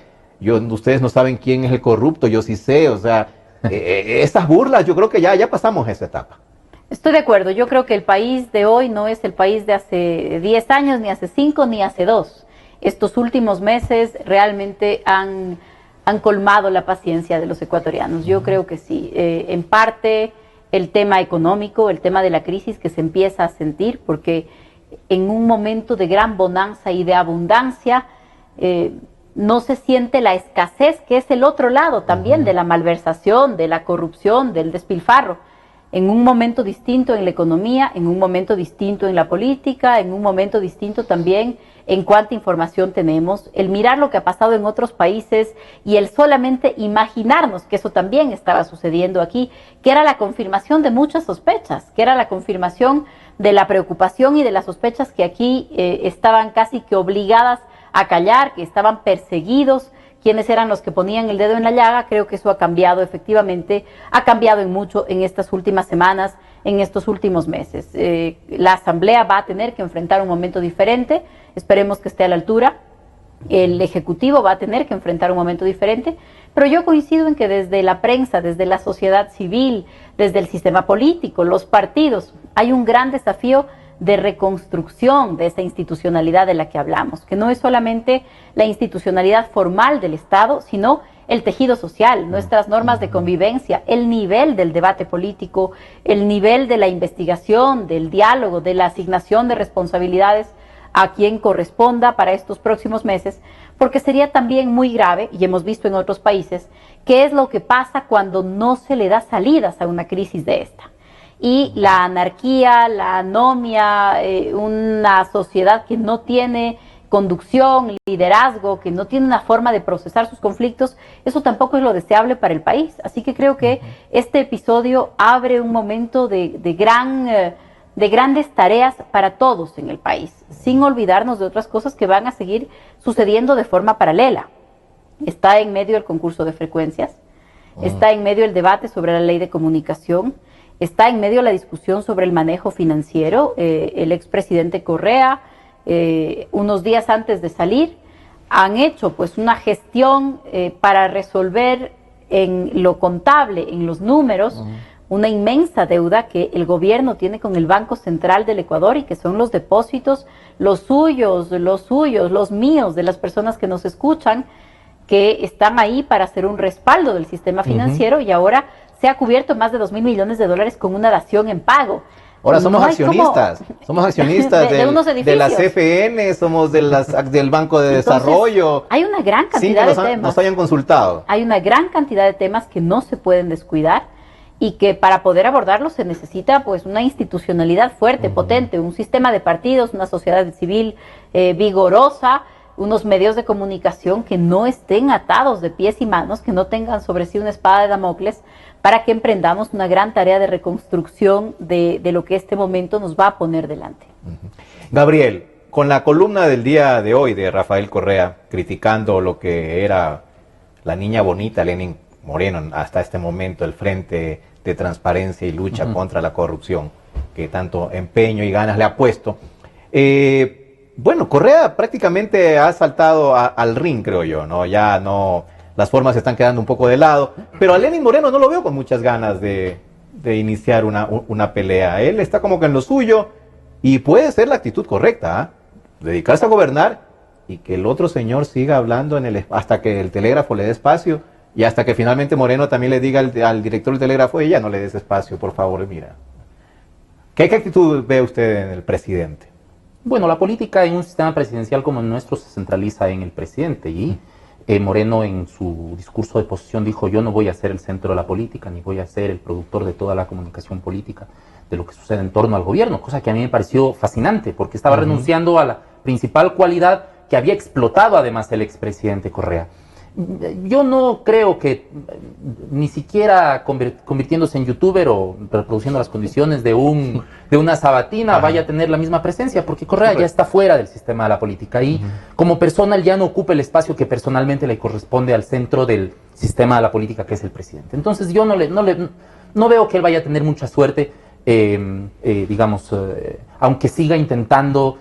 C: ustedes no saben quién es el corrupto, yo sí sé. O sea, estas burlas, yo creo que ya pasamos esa etapa.
D: Estoy de acuerdo. Yo creo que el país de hoy no es el país de hace 10 años, ni hace 5, ni hace 2. Estos últimos meses realmente han colmado la paciencia de los ecuatorianos. Yo creo que sí. En parte el tema económico, el tema de la crisis que se empieza a sentir, porque en un momento de gran bonanza y de abundancia no se siente la escasez, que es el otro lado también de la malversación, de la corrupción, del despilfarro. En un momento distinto en la economía, en un momento distinto en la política, en un momento distinto también en cuánta información tenemos, el mirar lo que ha pasado en otros países y el solamente imaginarnos que eso también estaba sucediendo aquí, que era la confirmación de muchas sospechas, que era la confirmación de la preocupación y de las sospechas que aquí estaban casi que obligadas a callar, que estaban perseguidos, quiénes eran los que ponían el dedo en la llaga. Creo que eso ha cambiado efectivamente, ha cambiado en mucho en estas últimas semanas, en estos últimos meses. La Asamblea va a tener que enfrentar un momento diferente, esperemos que esté a la altura. El Ejecutivo va a tener que enfrentar un momento diferente, pero yo coincido en que desde la prensa, desde la sociedad civil, desde el sistema político, los partidos, hay un gran desafío de reconstrucción de esa institucionalidad de la que hablamos, que no es solamente la institucionalidad formal del Estado, sino el tejido social, nuestras normas de convivencia, el nivel del debate político, el nivel de la investigación, del diálogo, de la asignación de responsabilidades a quien corresponda para estos próximos meses, porque sería también muy grave, y hemos visto en otros países, qué es lo que pasa cuando no se le da salidas a una crisis de esta. Y la anarquía, la anomia, una sociedad que no tiene conducción, liderazgo, que no tiene una forma de procesar sus conflictos, eso tampoco es lo deseable para el país. Así que creo que este episodio abre un momento de grandes tareas para todos en el país, sin olvidarnos de otras cosas que van a seguir sucediendo de forma paralela. Está en medio el concurso de frecuencias, está en medio el debate sobre la ley de comunicación, está en medio la discusión sobre el manejo financiero. El expresidente Correa, unos días antes de salir, han hecho pues una gestión para resolver en lo contable, en los números, una inmensa deuda que el gobierno tiene con el Banco Central del Ecuador y que son los depósitos, los suyos, los míos, de las personas que nos escuchan, que están ahí para hacer un respaldo del sistema financiero, y ahora se ha cubierto más de $2.000 millones con una dación en pago.
C: Ahora somos accionistas, somos accionistas de la CFN, somos del Banco de Desarrollo.
D: Entonces, hay una gran cantidad de temas.
C: Nos hayan consultado.
D: Hay una gran cantidad de temas que no se pueden descuidar y que para poder abordarlos se necesita pues una institucionalidad fuerte, potente, un sistema de partidos, una sociedad civil vigorosa, unos medios de comunicación que no estén atados de pies y manos, que no tengan sobre sí una espada de Damocles, para que emprendamos una gran tarea de reconstrucción de lo que este momento nos va a poner delante.
C: Gabriel, con la columna del día de hoy de Rafael Correa, criticando lo que era la niña bonita Lenin Moreno hasta este momento, el Frente de Transparencia y Lucha contra la Corrupción, que tanto empeño y ganas le ha puesto, bueno, Correa prácticamente ha saltado al ring, creo yo, ¿no? Ya no, las formas se están quedando un poco de lado, pero a Lenin Moreno no lo veo con muchas ganas de iniciar una pelea. Él está como que en lo suyo y puede ser la actitud correcta, dedicarse a gobernar y que el otro señor siga hablando hasta que el telégrafo le dé espacio y hasta que finalmente Moreno también le diga al director del telégrafo, ya no le des espacio, por favor, mira. ¿Qué actitud ve usted en el presidente?
E: Bueno, la política en un sistema presidencial como el nuestro se centraliza en el presidente y Moreno en su discurso de posición dijo: yo no voy a ser el centro de la política, ni voy a ser el productor de toda la comunicación política de lo que sucede en torno al gobierno, cosa que a mí me pareció fascinante porque estaba renunciando a la principal cualidad que había explotado además el expresidente Correa. Yo no creo que ni siquiera convirtiéndose en youtuber o reproduciendo las condiciones de una sabatina vaya a tener la misma presencia, porque Correa ya está fuera del sistema de la política y como persona él ya no ocupa el espacio que personalmente le corresponde al centro del sistema de la política, que es el presidente. Entonces yo no veo que él vaya a tener mucha suerte. aunque siga intentando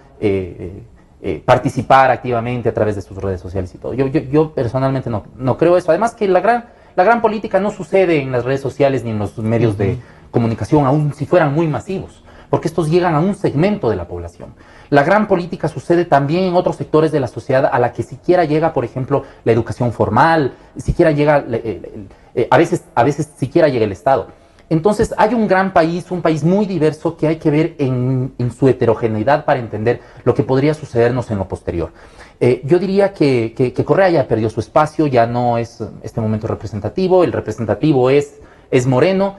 E: participar activamente a través de sus redes sociales y todo. Yo personalmente no creo eso. Además que la gran política no sucede en las redes sociales ni en los medios de comunicación, aun si fueran muy masivos, porque estos llegan a un segmento de la población. La gran política sucede también en otros sectores de la sociedad a la que siquiera llega, por ejemplo, la educación formal, siquiera llega, a veces siquiera llega el Estado. Entonces hay un gran país, un país muy diverso que hay que ver en su heterogeneidad para entender lo que podría sucedernos en lo posterior. Yo diría que Correa ya perdió su espacio, ya no es este momento representativo, el representativo es Moreno,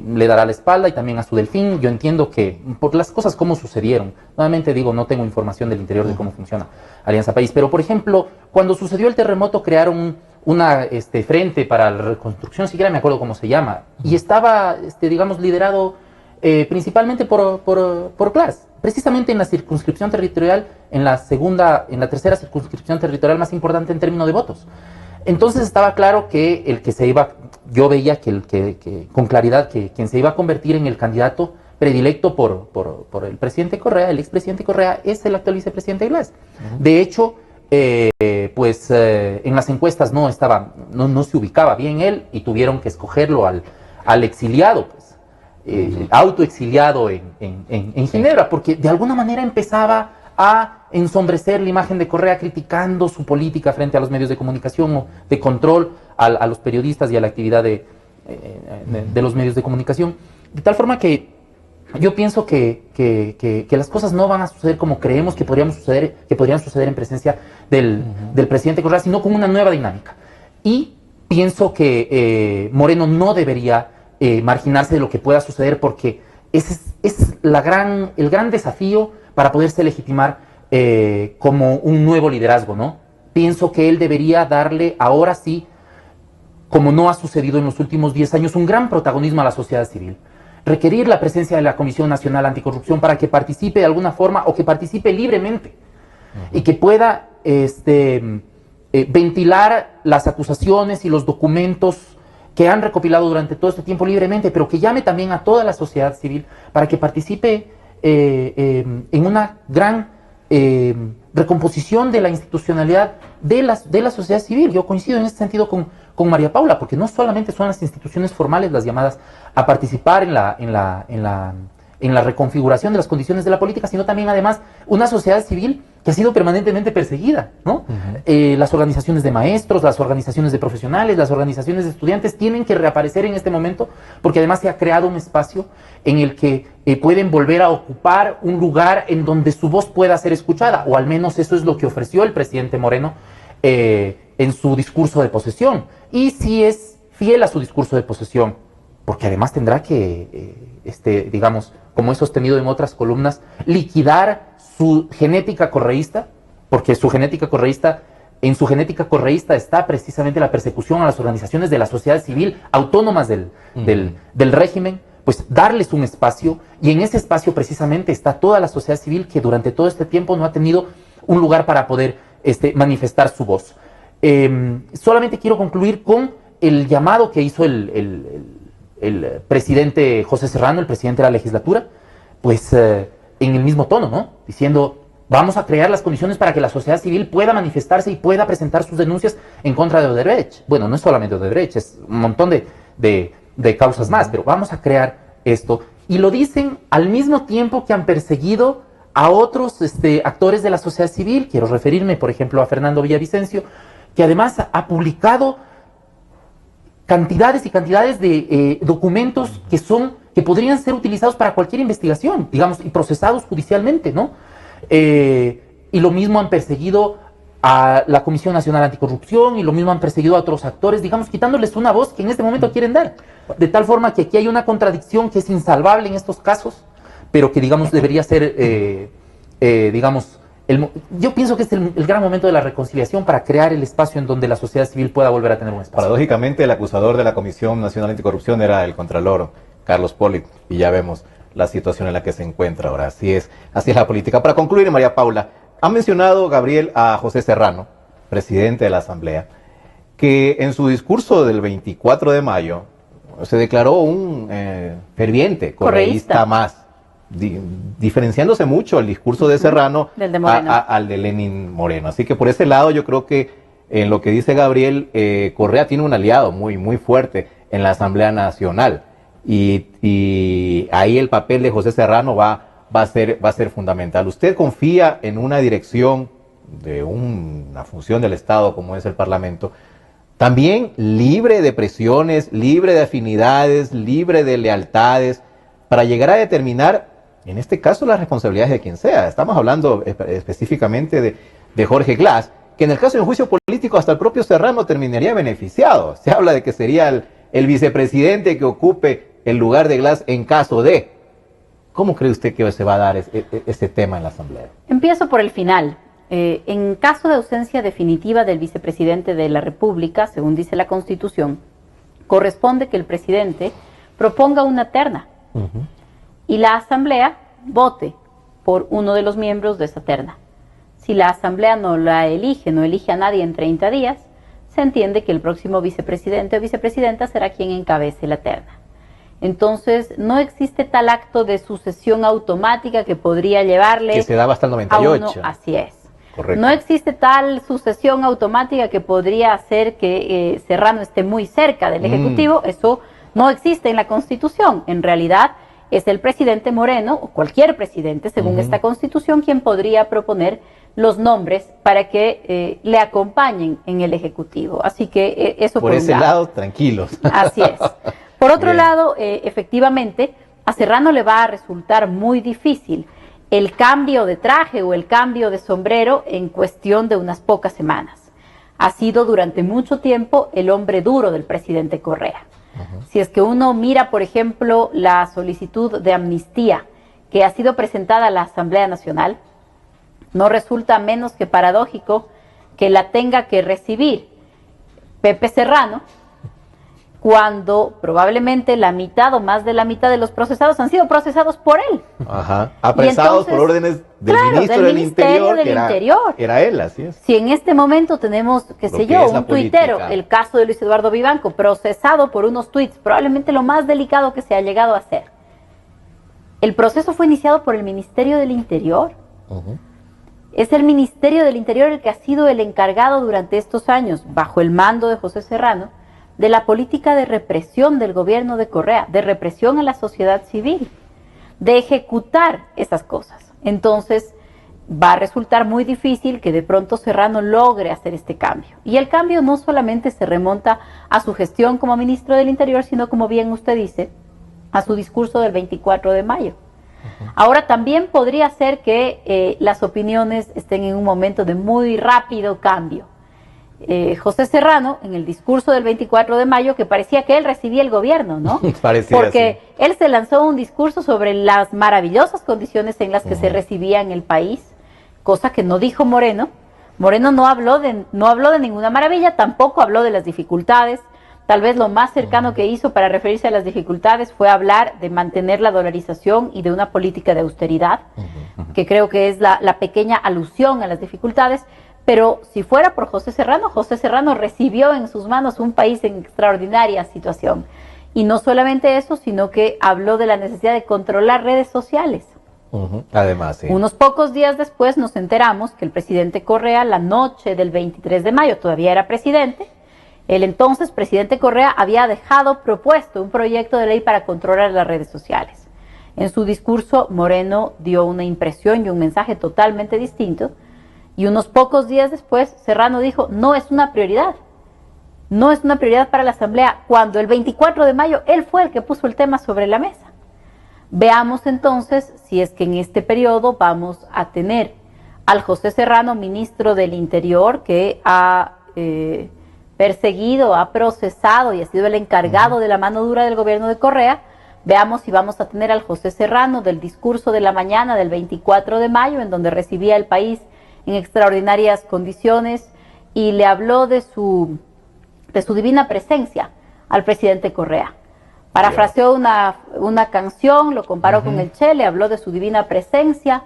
E: le dará la espalda y también a su Delfín. Yo entiendo que por las cosas como sucedieron, nuevamente digo, no tengo información del interior de cómo funciona Alianza País, pero por ejemplo, cuando sucedió el terremoto crearon una frente para la reconstrucción, siquiera me acuerdo cómo se llama, y estaba, digamos, liderado principalmente por Clas, precisamente en la circunscripción territorial, en la tercera circunscripción territorial más importante en términos de votos. Entonces estaba claro que el que se iba, yo veía que con claridad que quien se iba a convertir en el candidato predilecto por el presidente Correa, el expresidente Correa, es el actual vicepresidente Glass. De hecho, en las encuestas no se ubicaba bien él y tuvieron que escogerlo al exiliado, autoexiliado en Ginebra, porque de alguna manera empezaba a ensombrecer la imagen de Correa criticando su política frente a los medios de comunicación o de control a los periodistas y a la actividad de los medios de comunicación, de tal forma que yo pienso que las cosas no van a suceder como creemos que podrían suceder en presencia del presidente Correa, sino con una nueva dinámica. Y pienso que Moreno no debería marginarse de lo que pueda suceder, porque ese es el gran desafío para poderse legitimar como un nuevo liderazgo, ¿no? Pienso que él debería darle, ahora sí, como no ha sucedido en los últimos 10 años, un gran protagonismo a la sociedad civil. Requerir la presencia de la Comisión Nacional Anticorrupción para que participe de alguna forma o que participe libremente y que pueda ventilar las acusaciones y los documentos que han recopilado durante todo este tiempo libremente, pero que llame también a toda la sociedad civil para que participe en una gran recomposición de la institucionalidad de la sociedad civil. Yo coincido en este sentido con María Paula, porque no solamente son las instituciones formales las llamadas a participar en la reconfiguración de las condiciones de la política, sino también además una sociedad civil que ha sido permanentemente perseguida, ¿no? Las organizaciones de maestros, las organizaciones de profesionales, las organizaciones de estudiantes tienen que reaparecer en este momento, porque además se ha creado un espacio en el que pueden volver a ocupar un lugar en donde su voz pueda ser escuchada, o al menos eso es lo que ofreció el presidente Moreno en su discurso de posesión. Y si es fiel a su discurso de posesión, porque además tendrá que, digamos, como he sostenido en otras columnas, liquidar su genética correísta, porque en su genética correísta está precisamente la persecución a las organizaciones de la sociedad civil autónomas del régimen, pues darles un espacio, y en ese espacio precisamente está toda la sociedad civil que durante todo este tiempo no ha tenido un lugar para poder manifestar su voz. Solamente quiero concluir con el llamado que hizo el presidente José Serrano, el presidente de la legislatura, pues en el mismo tono, ¿no? Diciendo, vamos a crear las condiciones para que la sociedad civil pueda manifestarse y pueda presentar sus denuncias en contra de Odebrecht. Bueno, no es solamente Odebrecht, es un montón de causas más, pero vamos a crear esto. Y lo dicen al mismo tiempo que han perseguido a otros actores de la sociedad civil. Quiero referirme, por ejemplo, a Fernando Villavicencio, que además ha publicado cantidades y cantidades de documentos que podrían ser utilizados para cualquier investigación, digamos, y procesados judicialmente, ¿no? Y lo mismo han perseguido a la Comisión Nacional Anticorrupción, y lo mismo han perseguido a otros actores, digamos, quitándoles una voz que en este momento quieren dar. De tal forma que aquí hay una contradicción que es insalvable en estos casos, pero que, digamos, debería ser, digamos, yo pienso que es el gran momento de la reconciliación para crear el espacio en donde la sociedad civil pueda volver a tener un espacio.
C: Paradójicamente, el acusador de la Comisión Nacional Anticorrupción era el contralor Carlos Pollitt, y ya vemos la situación en la que se encuentra ahora. Así es la política. Para concluir, María Paula, ha mencionado Gabriel a José Serrano, presidente de la Asamblea, que en su discurso del 24 de mayo, se declaró un ferviente correísta más, diferenciándose mucho el discurso de Serrano al de Lenín Moreno. Así que por ese lado yo creo que en lo que dice Gabriel, Correa tiene un aliado muy, muy fuerte en la Asamblea Nacional. Y ahí el papel de José Serrano va a ser fundamental. ¿Usted confía en una dirección de una función del Estado como es el Parlamento, también libre de presiones, libre de afinidades, libre de lealtades, para llegar a determinar, en este caso, las responsabilidades de quien sea? Estamos hablando específicamente de Jorge Glass, que en el caso del juicio político hasta el propio Serrano terminaría beneficiado. Se habla de que sería el vicepresidente que ocupe el lugar de Glass en caso de. ¿Cómo cree usted que se va a dar ese tema en la Asamblea?
D: Empiezo por el final. En caso de ausencia definitiva del vicepresidente de la República, según dice la Constitución, corresponde que el presidente proponga una terna y la Asamblea vote por uno de los miembros de esa terna. Si la Asamblea no elige a nadie en 30 días, se entiende que el próximo vicepresidente o vicepresidenta será quien encabece la terna. Entonces, no existe tal acto de sucesión automática que podría llevarle...
C: Que se daba hasta el 98.
D: A uno, así es.
C: Correcto.
D: No existe tal sucesión automática que podría hacer que Serrano esté muy cerca del Ejecutivo. Eso no existe en la Constitución. En realidad, es el presidente Moreno, o cualquier presidente, según esta Constitución, quien podría proponer los nombres para que le acompañen en el Ejecutivo. Así que eso
C: por ese lado, tranquilos.
D: Así es. Por otro lado, efectivamente, a Serrano le va a resultar muy difícil el cambio de traje o el cambio de sombrero en cuestión de unas pocas semanas. Ha sido durante mucho tiempo el hombre duro del presidente Correa. Si es que uno mira, por ejemplo, la solicitud de amnistía que ha sido presentada a la Asamblea Nacional, no resulta menos que paradójico que la tenga que recibir Pepe Serrano, cuando probablemente la mitad o más de la mitad de los procesados han sido procesados por él.
C: Apresados por órdenes del ministro del Interior, era él, así es.
D: Si en este momento tenemos, qué sé yo, un tuitero, el caso de Luis Eduardo Vivanco, procesado por unos tuits, probablemente lo más delicado que se ha llegado a hacer. El proceso fue iniciado por el Ministerio del Interior. Es el Ministerio del Interior el que ha sido el encargado durante estos años, bajo el mando de José Serrano, de la política de represión del gobierno de Correa, de represión a la sociedad civil, de ejecutar esas cosas. Entonces, va a resultar muy difícil que de pronto Serrano logre hacer este cambio. Y el cambio no solamente se remonta a su gestión como ministro del Interior, sino, como bien usted dice, a su discurso del 24 de mayo. Ahora, también podría ser que las opiniones estén en un momento de muy rápido cambio. José Serrano, en el discurso del 24 de mayo, que parecía que él recibía el gobierno, ¿no?
C: Parecía
D: porque
C: así.
D: Él se lanzó un discurso sobre las maravillosas condiciones en las que se recibía en el país, cosa que no dijo Moreno. Moreno no habló de ninguna maravilla, tampoco habló de las dificultades. Tal vez lo más cercano que hizo para referirse a las dificultades fue hablar de mantener la dolarización y de una política de austeridad, que creo que es la pequeña alusión a las dificultades. Pero si fuera por José Serrano recibió en sus manos un país en extraordinaria situación. Y no solamente eso, sino que habló de la necesidad de controlar redes sociales.
C: Además, sí.
D: Unos pocos días después nos enteramos que el presidente Correa, la noche del 23 de mayo, todavía era presidente. El entonces presidente Correa había dejado propuesto un proyecto de ley para controlar las redes sociales. En su discurso, Moreno dio una impresión y un mensaje totalmente distinto. Y unos pocos días después, Serrano dijo, no es una prioridad. No es una prioridad para la Asamblea, cuando el 24 de mayo él fue el que puso el tema sobre la mesa. Veamos entonces si es que en este periodo vamos a tener al José Serrano, ministro del Interior, que ha perseguido, ha procesado y ha sido el encargado de la mano dura del gobierno de Correa. Veamos si vamos a tener al José Serrano del discurso de la mañana del 24 de mayo, en donde recibía el país en extraordinarias condiciones y le habló de su divina presencia al presidente Correa. Parafraseó una canción, lo comparó con el Che, le habló de su divina presencia.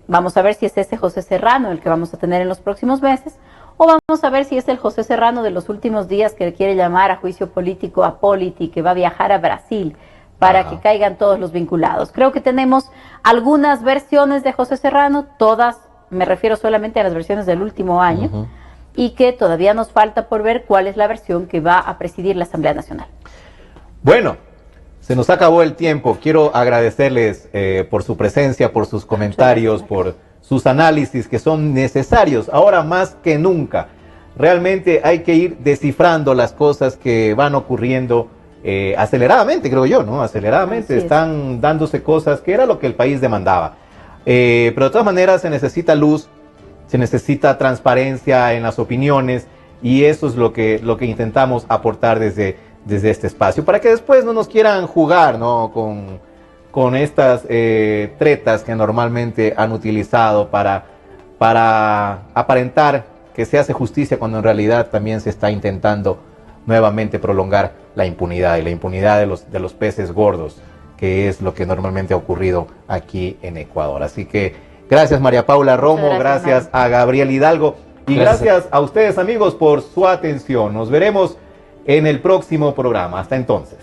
D: Vamos a ver si es ese José Serrano el que vamos a tener en los próximos meses, o vamos a ver si es el José Serrano de los últimos días que quiere llamar a juicio político a Politi, que va a viajar a Brasil para que caigan todos los vinculados. Creo que tenemos algunas versiones de José Serrano, todas, me refiero solamente a las versiones del último año, y que todavía nos falta por ver cuál es la versión que va a presidir la Asamblea Nacional.
C: Bueno, se nos acabó el tiempo. Quiero agradecerles por su presencia, por sus comentarios, por sus análisis que son necesarios ahora más que nunca. Realmente hay que ir descifrando las cosas que van ocurriendo aceleradamente, creo yo, ¿no? Aceleradamente están dándose cosas que era lo que el país demandaba. Pero de todas maneras se necesita luz, se necesita transparencia en las opiniones, y eso es lo que intentamos aportar desde este espacio, para que después no nos quieran jugar, ¿no? con estas tretas que normalmente han utilizado para aparentar que se hace justicia, cuando en realidad también se está intentando nuevamente prolongar la impunidad, y la impunidad de los peces gordos, que es lo que normalmente ha ocurrido aquí en Ecuador. Así que gracias María Paula Romo, gracias a Gabriel Hidalgo, y gracias a ustedes, amigos, por su atención. Nos veremos en el próximo programa. Hasta entonces.